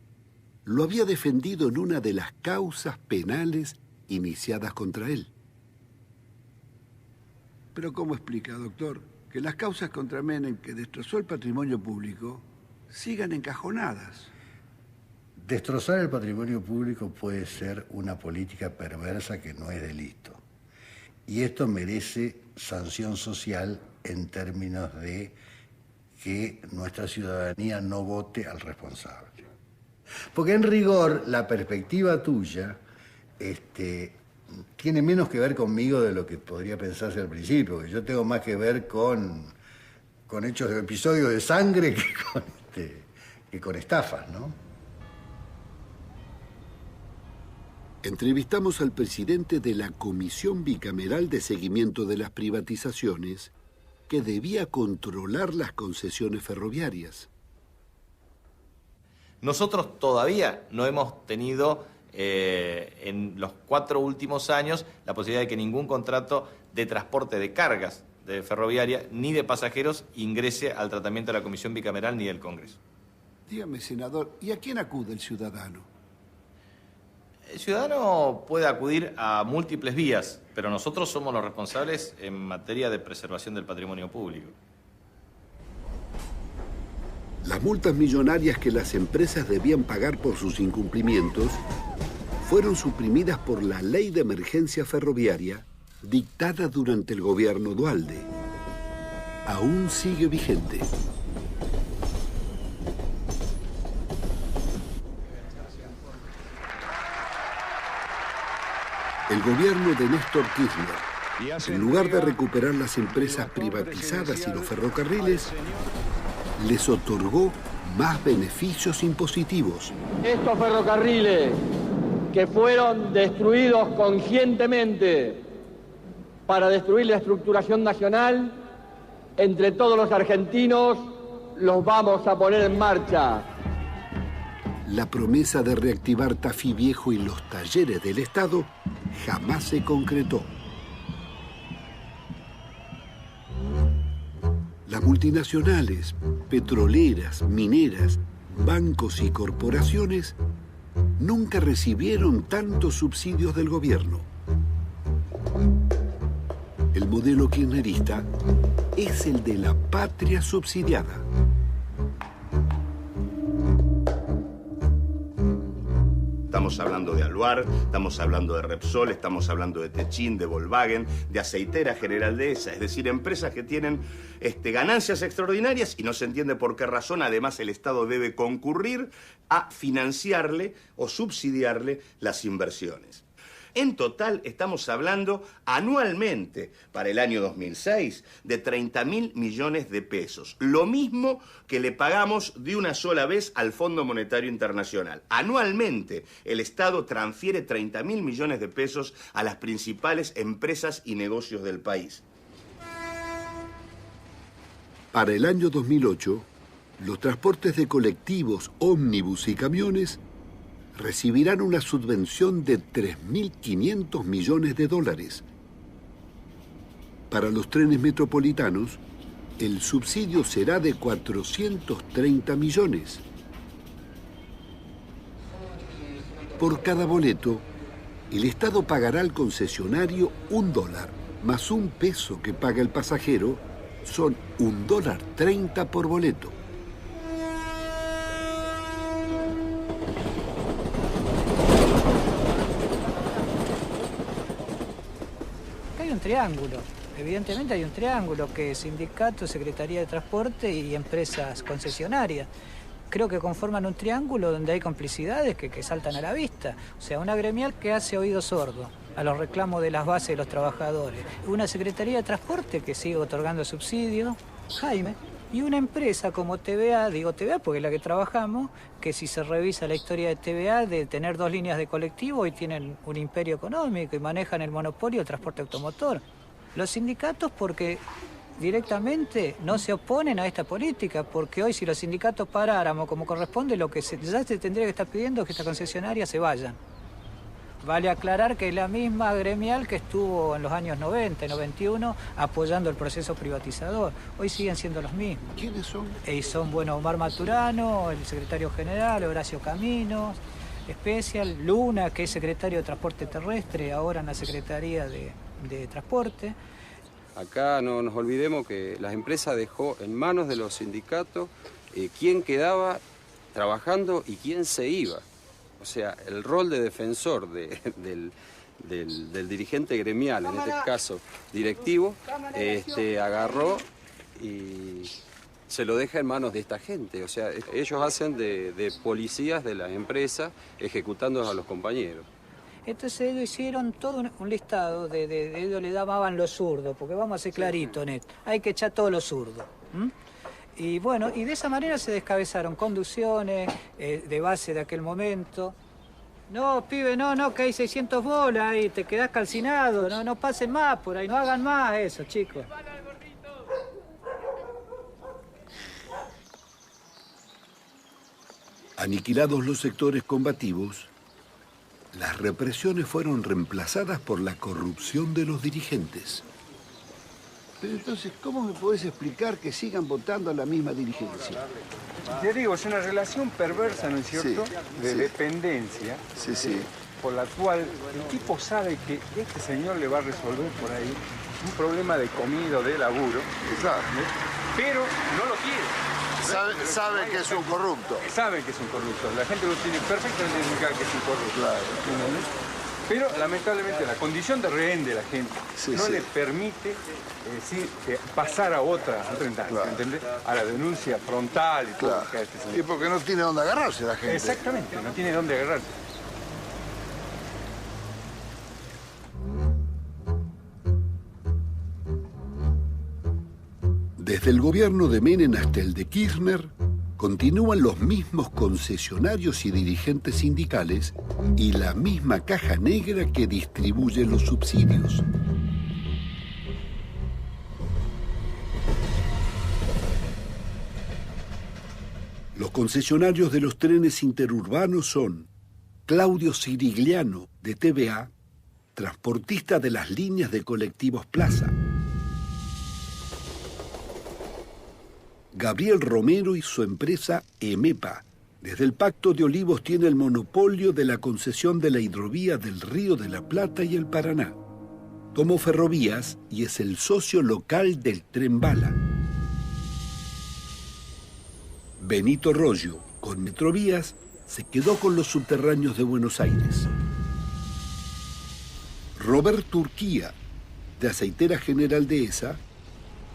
lo había defendido en una de las causas penales iniciadas contra él. Pero ¿cómo explica, doctor, que las causas contra Menem, que destrozó el patrimonio público, sigan encajonadas? Destrozar el patrimonio público puede ser una política perversa que no es delito. Y esto merece sanción social en términos de que nuestra ciudadanía no vote al responsable. Porque en rigor, la perspectiva tuya tiene menos que ver conmigo de lo que podría pensarse al principio. Porque yo tengo más que ver con hechos de episodios de sangre que con estafas, ¿no? Entrevistamos al presidente de la Comisión Bicameral de Seguimiento de las Privatizaciones, que debía controlar las concesiones ferroviarias. Nosotros todavía no hemos tenido en los 4 últimos años la posibilidad de que ningún contrato de transporte de cargas de ferroviaria ni de pasajeros ingrese al tratamiento de la Comisión Bicameral ni del Congreso. Dígame, senador, ¿y a quién acude el ciudadano? El ciudadano puede acudir a múltiples vías, pero nosotros somos los responsables en materia de preservación del patrimonio público. Las multas millonarias que las empresas debían pagar por sus incumplimientos fueron suprimidas por la Ley de Emergencia Ferroviaria dictada durante el gobierno Duhalde. Aún sigue vigente. El gobierno de Néstor Kirchner, en lugar de recuperar las empresas privatizadas y los ferrocarriles, les otorgó más beneficios impositivos. Estos ferrocarriles que fueron destruidos conscientemente para destruir la estructuración nacional, entre todos los argentinos los vamos a poner en marcha. La promesa de reactivar Tafí Viejo y los talleres del Estado jamás se concretó. Las multinacionales, petroleras, mineras, bancos y corporaciones nunca recibieron tantos subsidios del gobierno. El modelo kirchnerista es el de la patria subsidiada. Estamos hablando de Aluar, estamos hablando de Repsol, estamos hablando de Techin, de Volkswagen, de Aceitera General Dehesa, es decir, empresas que tienen ganancias extraordinarias y no se entiende por qué razón. Además, el Estado debe concurrir a financiarle o subsidiarle las inversiones. En total, estamos hablando anualmente, para el año 2006, de 30.000 millones de pesos. Lo mismo que le pagamos de una sola vez al Fondo Monetario Internacional. Anualmente, el Estado transfiere 30.000 millones de pesos a las principales empresas y negocios del país. Para el año 2008, los transportes de colectivos, ómnibus y camiones recibirán una subvención de 3.500 millones de dólares. Para los trenes metropolitanos, el subsidio será de 430 millones. Por cada boleto, el Estado pagará al concesionario $1, más $1 que paga el pasajero, son $1.30 por boleto. Triángulo. Evidentemente hay un triángulo que es sindicato, Secretaría de Transporte y empresas concesionarias. Creo que conforman un triángulo donde hay complicidades que saltan a la vista. O sea, una gremial que hace oído sordo a los reclamos de las bases de los trabajadores. Una Secretaría de Transporte que sigue otorgando subsidios, Jaime, y una empresa como TVA, digo TVA porque es la que trabajamos, que si se revisa la historia de TVA, de tener 2 líneas de colectivo, hoy tienen un imperio económico y manejan el monopolio del transporte automotor. Los sindicatos porque directamente no se oponen a esta política, porque hoy si los sindicatos paráramos como corresponde, lo que ya se tendría que estar pidiendo es que estas concesionarias se vayan. Vale aclarar que es la misma gremial que estuvo en los años 90 y 91 apoyando el proceso privatizador. Hoy siguen siendo los mismos. ¿Quiénes son? Son, bueno, Omar Maturano, el secretario general, Horacio Caminos, Especial, Luna, que es secretario de Transporte Terrestre, ahora en la Secretaría de Transporte. Acá no nos olvidemos que la empresa dejó en manos de los sindicatos quién quedaba trabajando y quién se iba. O sea, el rol de defensor del dirigente gremial, en este caso directivo, agarró y se lo deja en manos de esta gente. O sea, ellos hacen de policías de la empresa ejecutando a los compañeros. Entonces ellos hicieron todo un listado de ellos le llamaban los zurdos, porque vamos a ser claritos en esto, hay que echar todos los zurdos. Y bueno, y de esa manera se descabezaron conducciones de base de aquel momento. No, pibe, no, que hay 600 bolas y te quedás calcinado, no pasen más por ahí, no hagan más eso, chicos. Aniquilados los sectores combativos, las represiones fueron reemplazadas por la corrupción de los dirigentes. Pero entonces, ¿cómo me podés explicar que sigan votando a la misma dirigencia? Te digo, es una relación perversa, ¿no es cierto?, de dependencia, por la cual el tipo sabe que este señor le va a resolver por ahí un problema de comida o de laburo, pero no lo quiere. Sabe que es un corrupto. Saben que es un corrupto. La gente lo tiene perfectamente identificado que es un corrupto. ¿Entendés? Pero lamentablemente la condición de rehén de la gente no le permite pasar a otra instancia, ¿entendés? A la denuncia frontal y todo. Y porque no tiene dónde agarrarse la gente. Exactamente, no tiene dónde agarrarse. Desde el gobierno de Menem hasta el de Kirchner, continúan los mismos concesionarios y dirigentes sindicales y la misma caja negra que distribuye los subsidios. Los concesionarios de los trenes interurbanos son Claudio Cirigliano, de TVA, transportista de las líneas de colectivos Plaza, Gabriel Romero y su empresa EMEPA. Desde el Pacto de Olivos tiene el monopolio de la concesión de la hidrovía del Río de la Plata y el Paraná. Tomó Ferrovías y es el socio local del Tren Bala. Benito Rollo, con Metrovías, se quedó con los subterráneos de Buenos Aires. Roberto Urquía, de Aceitera General Dehesa,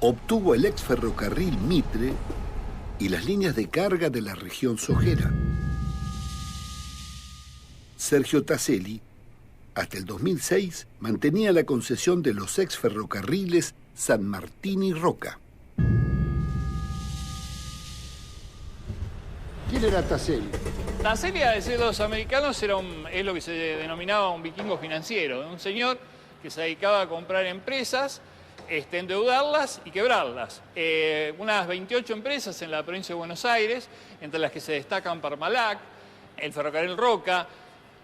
obtuvo el ex ferrocarril Mitre y las líneas de carga de la región sojera. Sergio Taselli, hasta el 2006, mantenía la concesión de los ex ferrocarriles San Martín y Roca. ¿Quién era Taselli? Taselli, a decir de los americanos, es lo que se denominaba un vikingo financiero, un señor que se dedicaba a comprar empresas, endeudarlas y quebrarlas. Unas 28 empresas en la provincia de Buenos Aires, entre las que se destacan Parmalat, el ferrocarril Roca,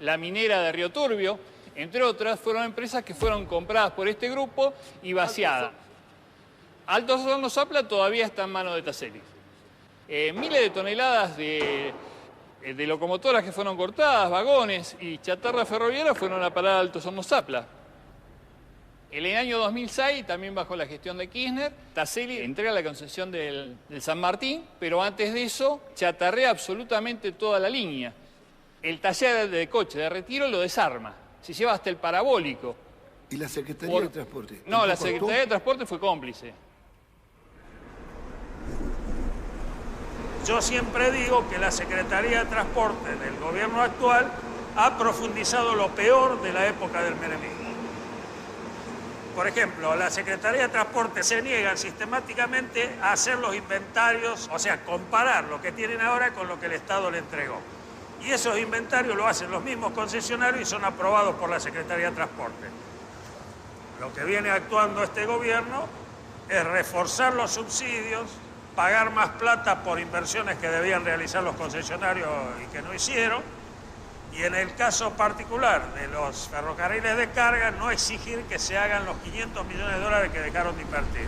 la minera de Río Turbio, entre otras, fueron empresas que fueron compradas por este grupo y vaciadas. Altos Hornos Zapla todavía está en manos de Taselli. Miles de toneladas de locomotoras que fueron cortadas, vagones y chatarra ferroviaria fueron a parar a Altos Hornos Zapla. En el año 2006, también bajo la gestión de Kirchner, Taselli entrega la concesión del San Martín, pero antes de eso chatarrea absolutamente toda la línea. El taller de coche de Retiro lo desarma, se lleva hasta el parabólico. ¿Y la Secretaría de Transporte? No, la Secretaría de Transporte fue cómplice. Yo siempre digo que la Secretaría de Transporte del gobierno actual ha profundizado lo peor de la época del menemismo. Por ejemplo, la Secretaría de Transporte se niegan sistemáticamente a hacer los inventarios, o sea, comparar lo que tienen ahora con lo que el Estado le entregó. Y esos inventarios lo hacen los mismos concesionarios y son aprobados por la Secretaría de Transporte. Lo que viene actuando este gobierno es reforzar los subsidios, pagar más plata por inversiones que debían realizar los concesionarios y que no hicieron, Y en el caso particular de los ferrocarriles de carga, no exigir que se hagan los 500 millones de dólares que dejaron de invertir.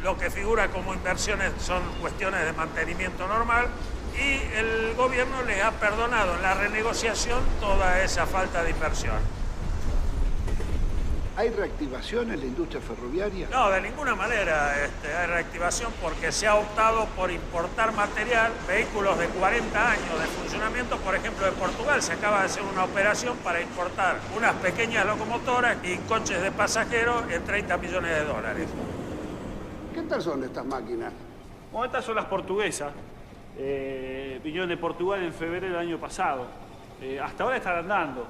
Lo que figura como inversiones son cuestiones de mantenimiento normal y el gobierno les ha perdonado en la renegociación toda esa falta de inversión. ¿Hay reactivación en la industria ferroviaria? No, de ninguna manera hay reactivación porque se ha optado por importar material, vehículos de 40 años de funcionamiento, por ejemplo, de Portugal. Se acaba de hacer una operación para importar unas pequeñas locomotoras y coches de pasajeros en 30 millones de dólares. ¿Qué tal son estas máquinas? Bueno, estas son las portuguesas. Vinieron de Portugal en febrero del año pasado. Hasta ahora están andando.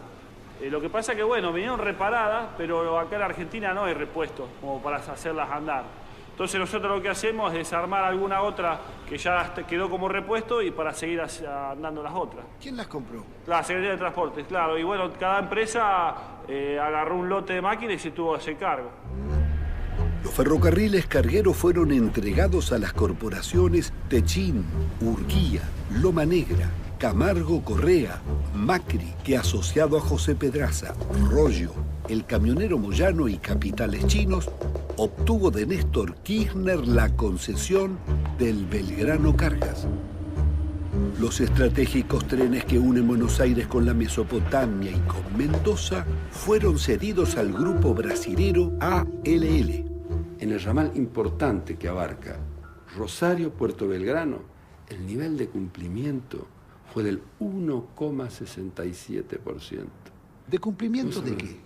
Lo que pasa es que, bueno, vinieron reparadas, pero acá en Argentina no hay repuestos como para hacerlas andar. Entonces nosotros lo que hacemos es desarmar alguna otra que ya quedó como repuesto y para seguir andando las otras. ¿Quién las compró? La Secretaría de Transportes, claro. Y bueno, cada empresa agarró un lote de máquinas y se tuvo que hacer cargo. Los ferrocarriles cargueros fueron entregados a las corporaciones Techín, Urguía, Loma Negra, Camargo Correa, Macri, que asociado a José Pedraza, Rollo, el camionero Moyano y capitales chinos, obtuvo de Néstor Kirchner la concesión del Belgrano Cargas. Los estratégicos trenes que unen Buenos Aires con la Mesopotamia y con Mendoza fueron cedidos al grupo brasilero ALL. En el ramal importante que abarca Rosario-Puerto Belgrano, el nivel de cumplimiento fue del 1,67%. ¿De cumplimiento de qué?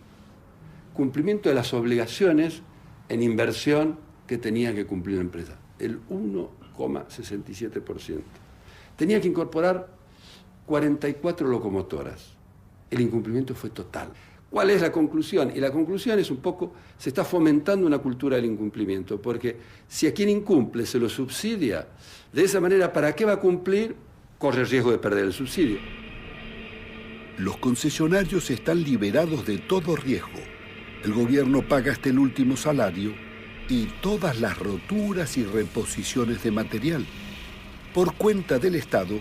Cumplimiento de las obligaciones en inversión que tenía que cumplir la empresa. El 1,67%. Tenía que incorporar 44 locomotoras. El incumplimiento fue total. ¿Cuál es la conclusión? Y la conclusión es un poco, se está fomentando una cultura del incumplimiento, porque si a quien incumple se lo subsidia, de esa manera, ¿para qué va a cumplir? Corre el riesgo de perder el subsidio. Los concesionarios están liberados de todo riesgo. El gobierno paga hasta el último salario y todas las roturas y reposiciones de material. Por cuenta del Estado,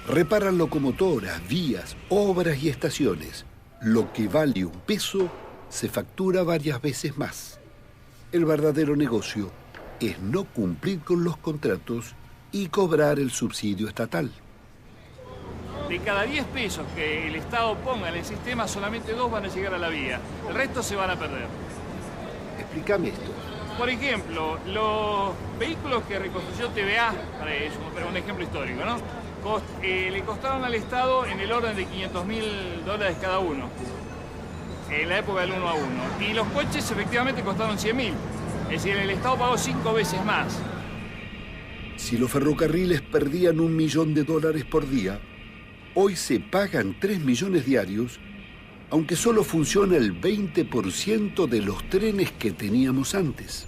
reparan locomotoras, vías, obras y estaciones. Lo que vale un peso se factura varias veces más. El verdadero negocio es no cumplir con los contratos y cobrar el subsidio estatal. De cada 10 pesos que el Estado ponga en el sistema, solamente 2 van a llegar a la vía. El resto se van a perder. Explícame esto. Por ejemplo, los vehículos que reconstruyó TVA, para un ejemplo histórico, ¿no? Le costaron al Estado en el orden de $500.000 cada uno, en la época del 1 a 1. Y los coches efectivamente costaron 100.000. Es decir, el Estado pagó 5 veces más. Si los ferrocarriles perdían $1 millón por día, hoy se pagan 3 millones diarios, aunque solo funciona el 20% de los trenes que teníamos antes.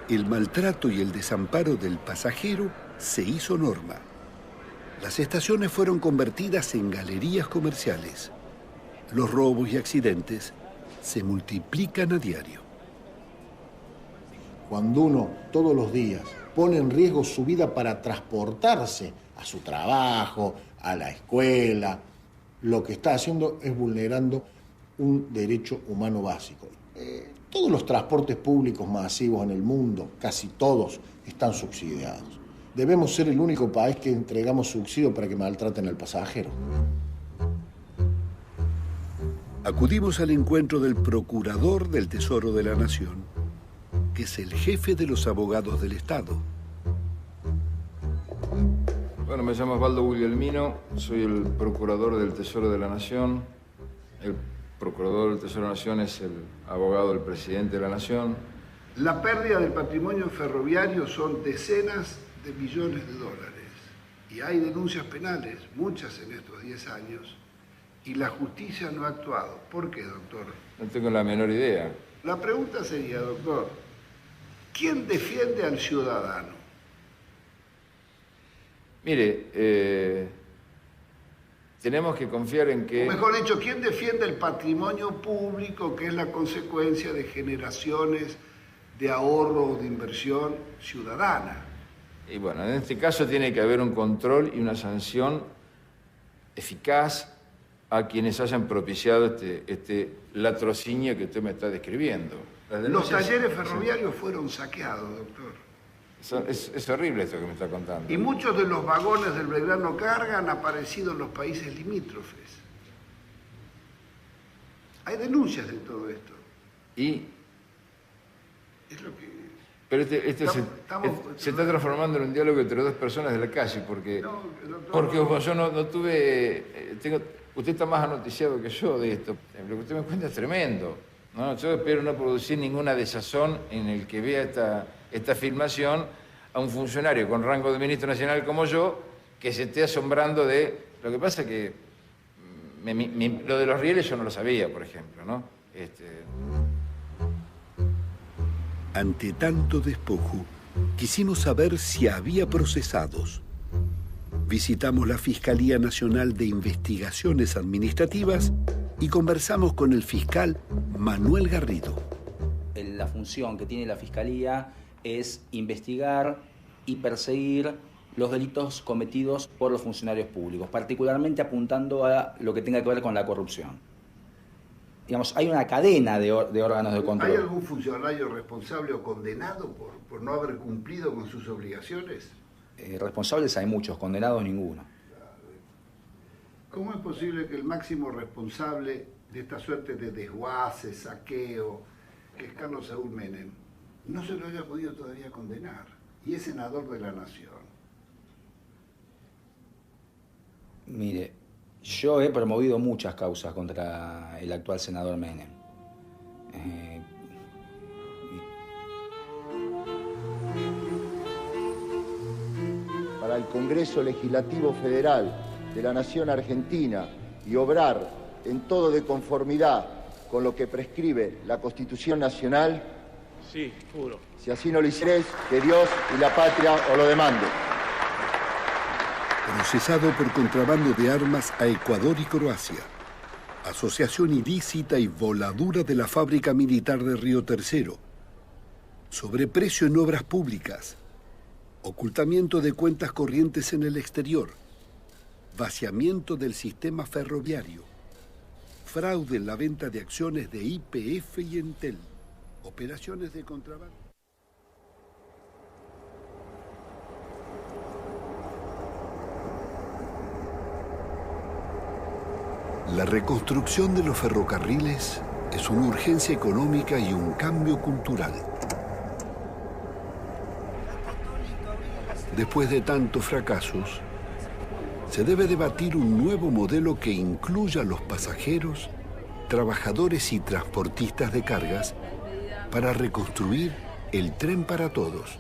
El maltrato y el desamparo del pasajero se hizo norma. Las estaciones fueron convertidas en galerías comerciales. Los robos y accidentes se multiplican a diario. Cuando uno todos los días pone en riesgo su vida para transportarse a su trabajo, a la escuela, lo que está haciendo es vulnerando un derecho humano básico. Todos los transportes públicos masivos en el mundo, casi todos, están subsidiados. Debemos ser el único país que entregamos subsidio para que maltraten al pasajero. Acudimos al encuentro del Procurador del Tesoro de la Nación, que es el jefe de los abogados del Estado. Bueno, me llamo Osvaldo Guglielmino, soy el Procurador del Tesoro de la Nación. El Procurador del Tesoro de la Nación es el abogado del Presidente de la Nación. La pérdida del patrimonio ferroviario son decenas de millones de dólares. Y hay denuncias penales, muchas en estos 10 años, y la justicia no ha actuado. ¿Por qué, doctor? No tengo la menor idea. La pregunta sería, doctor, ¿quién defiende al ciudadano? Mire, tenemos que confiar en que... O mejor dicho, ¿quién defiende el patrimonio público, que es la consecuencia de generaciones de ahorro o de inversión ciudadana. Y bueno, en este caso tiene que haber un control y una sanción eficaz a quienes hayan propiciado este latrocinio que usted me está describiendo. Los talleres ferroviarios fueron saqueados, doctor. Es horrible esto que me está contando. Y muchos de los vagones del Belgrano Carga han aparecido en los países limítrofes. Hay denuncias de todo esto. Y... Es lo que... Pero se está transformando en un diálogo entre dos personas de la calle, porque yo no tuve... usted está más anoticiado que yo de esto. Lo que usted me cuenta es tremendo, ¿no? Yo espero no producir ninguna desazón en el que vea esta filmación a un funcionario con rango de ministro nacional como yo, que se esté asombrando de... Lo que pasa es que lo de los rieles yo no lo sabía, por ejemplo, ¿no? Ante tanto despojo, quisimos saber si había procesados. Visitamos la Fiscalía Nacional de Investigaciones Administrativas y conversamos con el fiscal Manuel Garrido. La función que tiene la Fiscalía es investigar y perseguir los delitos cometidos por los funcionarios públicos, particularmente apuntando a lo que tenga que ver con la corrupción. Digamos, hay una cadena de órganos de control. ¿Hay algún funcionario responsable o condenado por no haber cumplido con sus obligaciones? Responsables hay muchos, condenados ninguno. ¿Cómo es posible que el máximo responsable de esta suerte de desguace, saqueo, que es Carlos Saúl Menem, no se lo haya podido todavía condenar? Y es senador de la Nación. Mire, yo he promovido muchas causas contra el actual senador Menem. Para el Congreso Legislativo Federal de la Nación Argentina y obrar en todo de conformidad con lo que prescribe la Constitución Nacional. Sí, juro. Si así no lo hicieres, que Dios y la patria os lo demanden. Procesado por contrabando de armas a Ecuador y Croacia. Asociación ilícita y voladura de la fábrica militar de Río Tercero. Sobreprecio en obras públicas. Ocultamiento de cuentas corrientes en el exterior. Vaciamiento del sistema ferroviario. Fraude en la venta de acciones de YPF y Entel. Operaciones de contrabando. La reconstrucción de los ferrocarriles es una urgencia económica y un cambio cultural. Después de tantos fracasos, se debe debatir un nuevo modelo que incluya a los pasajeros, trabajadores y transportistas de cargas para reconstruir el tren para todos.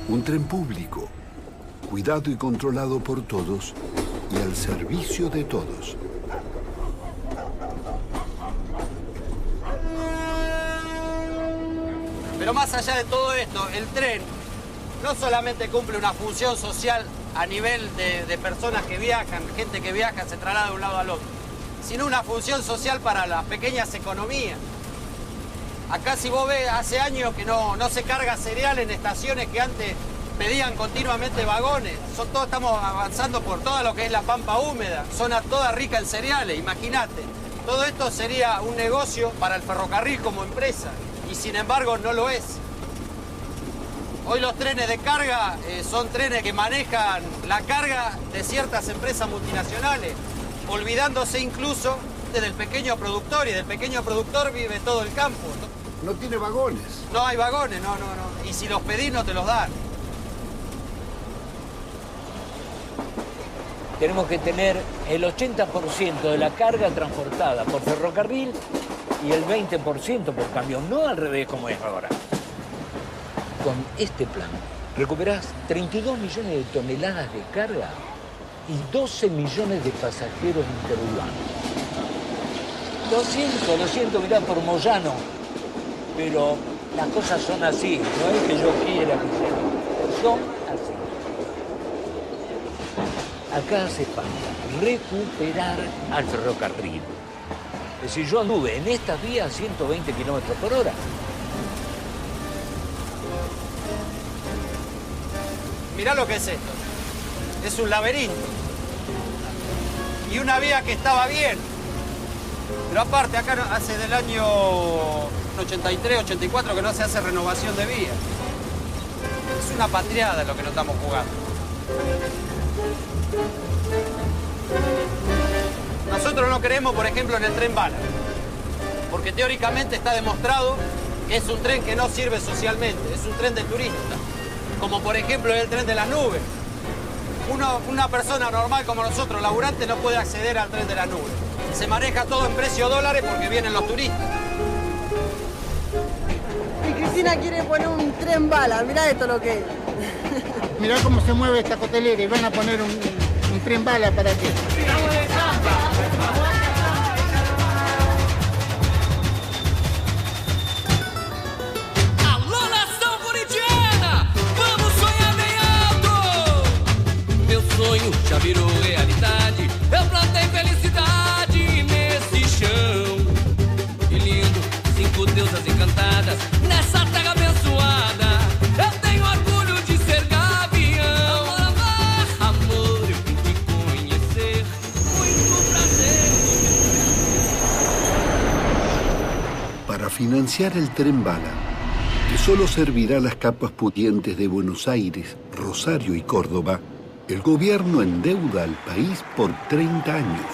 Un tren público, cuidado y controlado por todos y al servicio de todos. Pero más allá de todo esto, el tren no solamente cumple una función social a nivel de personas que viajan, gente que viaja, se traslada de un lado al otro, sino una función social para las pequeñas economías. Acá, si vos ves, hace años que no se carga cereal en estaciones que antes pedían continuamente vagones. Estamos avanzando por todo lo que es la pampa húmeda, zona toda rica en cereales, imagínate. Todo esto sería un negocio para el ferrocarril como empresa, y sin embargo no lo es. Hoy los trenes de carga son trenes que manejan la carga de ciertas empresas multinacionales, olvidándose incluso del pequeño productor, y del pequeño productor vive todo el campo. No tiene vagones. No hay vagones, no. Y si los pedís no te los dan. Tenemos que tener el 80% de la carga transportada por ferrocarril y el 20% por camión, no al revés como es ahora. Con este plan recuperás 32 millones de toneladas de carga y 12 millones de pasajeros interurbanos. Lo siento, mirá, por Moyano, pero las cosas son así, no es que yo quiera que sean, son así. Acá hace falta recuperar al ferrocarril, Es decir, yo anduve en estas vías a 120 kilómetros por hora. Mirá lo que es esto. Es un laberinto. Y una vía que estaba bien. Pero aparte, acá hace del año 83, 84 que no se hace renovación de vías. Es una patriada lo que nos estamos jugando. Nosotros no creemos, por ejemplo, en el tren bala. Porque teóricamente está demostrado que es un tren que no sirve socialmente. Es un tren de turistas. Como por ejemplo el tren de las nubes. Una persona normal como nosotros, laburante, no puede acceder al tren de las nubes. Se maneja todo en precio dólares porque vienen los turistas. Y Cristina quiere poner un tren bala, mirá esto lo que es. Mirá cómo se mueve esta cotelera y van a poner un tren bala para qué. Alô, nação corintiana, vamos sonhar bem alto. Meu sonho já virou realidade. Eu plantei felicidade nesse chão. Que lindo, 5 deusas encantadas nessa terra abençoada. Eu tenho orgulho de ser gavião. Amor, eu vim te conhecer. Muito prazer. Para financiar el tren bala, que solo servirá a las capas pudientes de Buenos Aires, Rosario y Córdoba, el gobierno endeuda al país por 30 años.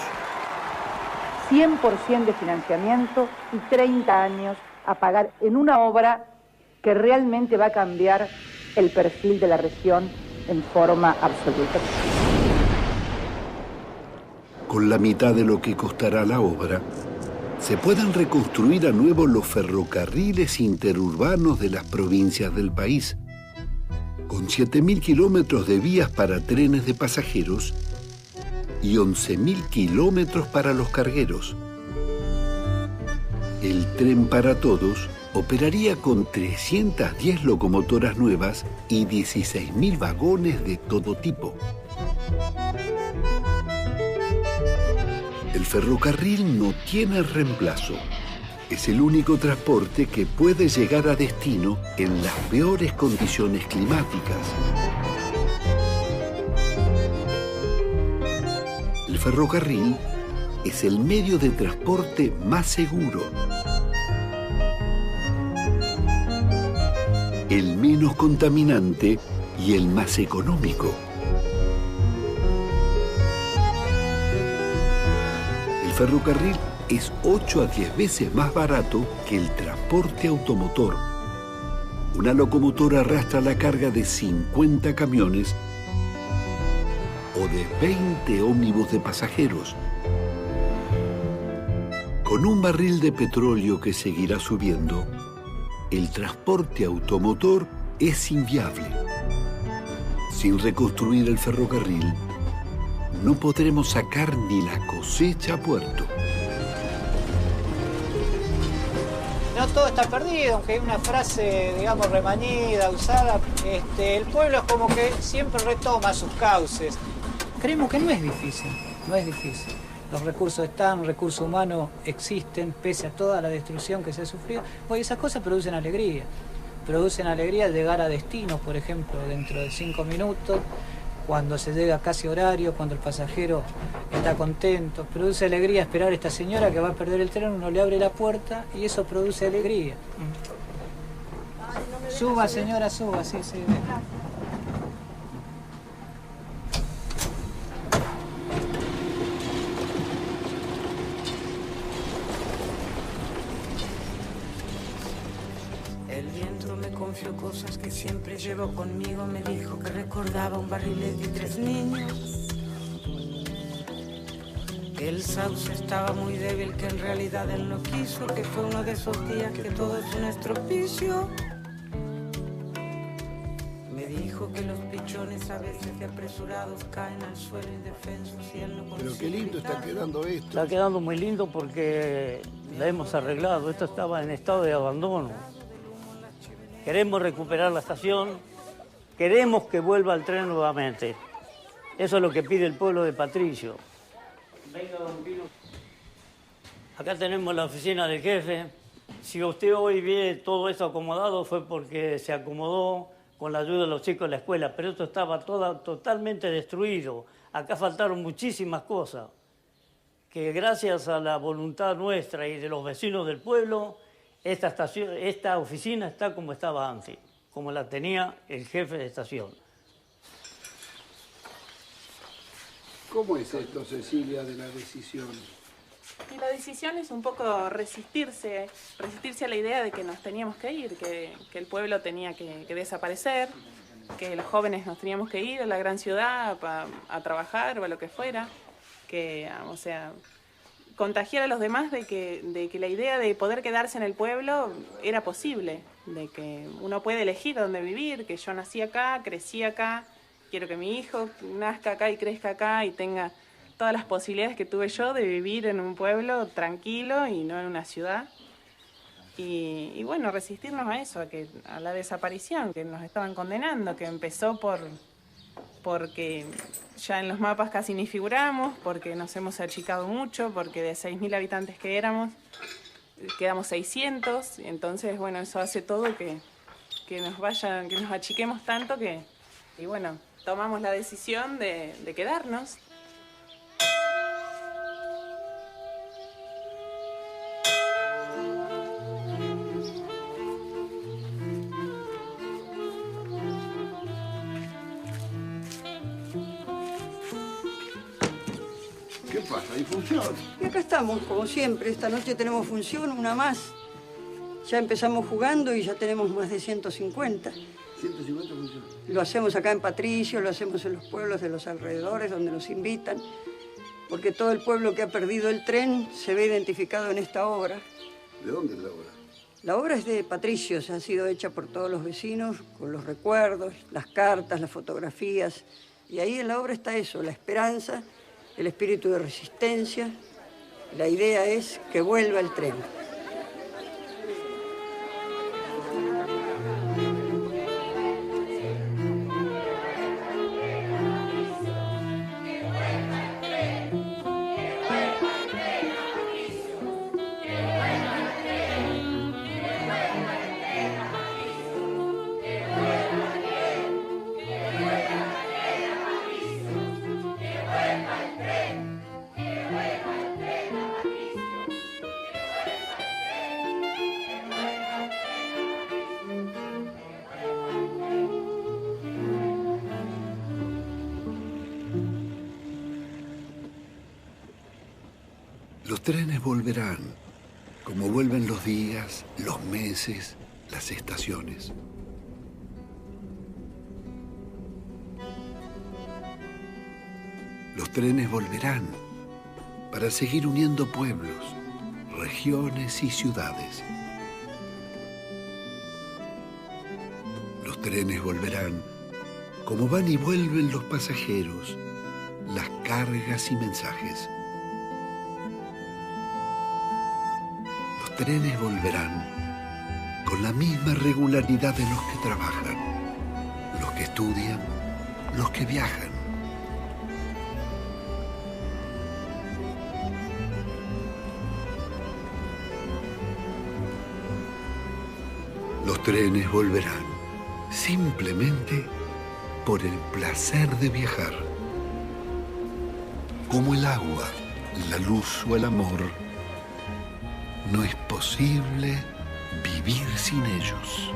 100% de financiamiento y 30 años a pagar en una obra que realmente va a cambiar el perfil de la región en forma absoluta. Con la mitad de lo que costará la obra, se pueden reconstruir a nuevo los ferrocarriles interurbanos de las provincias del país, con 7.000 kilómetros de vías para trenes de pasajeros y 11.000 kilómetros para los cargueros. El tren para todos operaría con 310 locomotoras nuevas y 16.000 vagones de todo tipo. El ferrocarril no tiene reemplazo. Es el único transporte que puede llegar a destino en las peores condiciones climáticas. El ferrocarril es el medio de transporte más seguro, el menos contaminante y el más económico. El ferrocarril es 8 a 10 veces más barato que el transporte automotor. Una locomotora arrastra la carga de 50 camiones o de 20 ómnibus de pasajeros. Con un barril de petróleo que seguirá subiendo, el transporte automotor es inviable. Sin reconstruir el ferrocarril, no podremos sacar ni la cosecha a puerto. No todo está perdido, aunque hay una frase, digamos, remanida, usada. El pueblo es como que siempre retoma sus cauces. Creemos que no es difícil, no es difícil. Los recursos están, recursos humanos existen, pese a toda la destrucción que se ha sufrido. Pues esas cosas producen alegría. Producen alegría al llegar a destinos, por ejemplo, dentro de 5 minutos, cuando se llega casi horario, cuando el pasajero está contento. Produce alegría esperar a esta señora que va a perder el tren, uno le abre la puerta y eso produce alegría. Suba, señora, suba, sí, sí. El viento me confió cosas que siempre llevo conmigo. Me dijo que recordaba un barrilete de 3 niños. Que el sauce estaba muy débil, que en realidad él no quiso. Que fue uno de esos días que todo es un estropicio. Me dijo que los pichones a veces de apresurados caen al suelo indefensos y él no consigue. Pero qué lindo está quedando esto. Está quedando muy lindo porque la hemos arreglado. Esto estaba en estado de abandono. Queremos recuperar la estación, queremos que vuelva el tren nuevamente. Eso es lo que pide el pueblo de Patricio. Venga, don Pino. Acá tenemos la oficina del jefe. Si usted hoy ve todo esto acomodado fue porque se acomodó con la ayuda de los chicos de la escuela, pero esto estaba totalmente destruido. Acá faltaron muchísimas cosas, que gracias a la voluntad nuestra y de los vecinos del pueblo, esta oficina está como estaba antes, como la tenía el jefe de estación. ¿Cómo es esto, Cecilia, de la decisión? Y la decisión es un poco resistirse a la idea de que nos teníamos que ir, que el pueblo tenía que desaparecer, que los jóvenes nos teníamos que ir a la gran ciudad a trabajar o a lo que fuera, o sea, contagiar a los demás de que la idea de poder quedarse en el pueblo era posible, de que uno puede elegir dónde vivir, que yo nací acá, crecí acá, quiero que mi hijo nazca acá y crezca acá y tenga todas las posibilidades que tuve yo de vivir en un pueblo tranquilo y no en una ciudad. Y bueno, resistirnos a eso, a la desaparición que nos estaban condenando, que empezó porque ya en los mapas casi ni figuramos, porque nos hemos achicado mucho, porque de 6.000 habitantes que éramos, quedamos 600, entonces bueno, eso hace todo que nos achiquemos tanto y bueno, tomamos la decisión de quedarnos. ¿Qué pasa? ¿Hay función? Y acá estamos, como siempre. Esta noche tenemos función, una más. Ya empezamos jugando y ya tenemos más de 150. 150 funciones. Lo hacemos acá en Patricio, lo hacemos en los pueblos de los alrededores, donde nos invitan, porque todo el pueblo que ha perdido el tren se ve identificado en esta obra. ¿De dónde es la obra? La obra es de Patricio, ha sido hecha por todos los vecinos, con los recuerdos, las cartas, las fotografías. Y ahí en la obra está eso, la esperanza, el espíritu de resistencia. La idea es que vuelva el tren. Los trenes volverán, como vuelven los días, los meses, las estaciones. Los trenes volverán para seguir uniendo pueblos, regiones y ciudades. Los trenes volverán, como van y vuelven los pasajeros, las cargas y mensajes. Los trenes volverán con la misma regularidad de los que trabajan, los que estudian, los que viajan. Los trenes volverán simplemente por el placer de viajar. Como el agua, la luz o el amor, no es posible vivir sin ellos.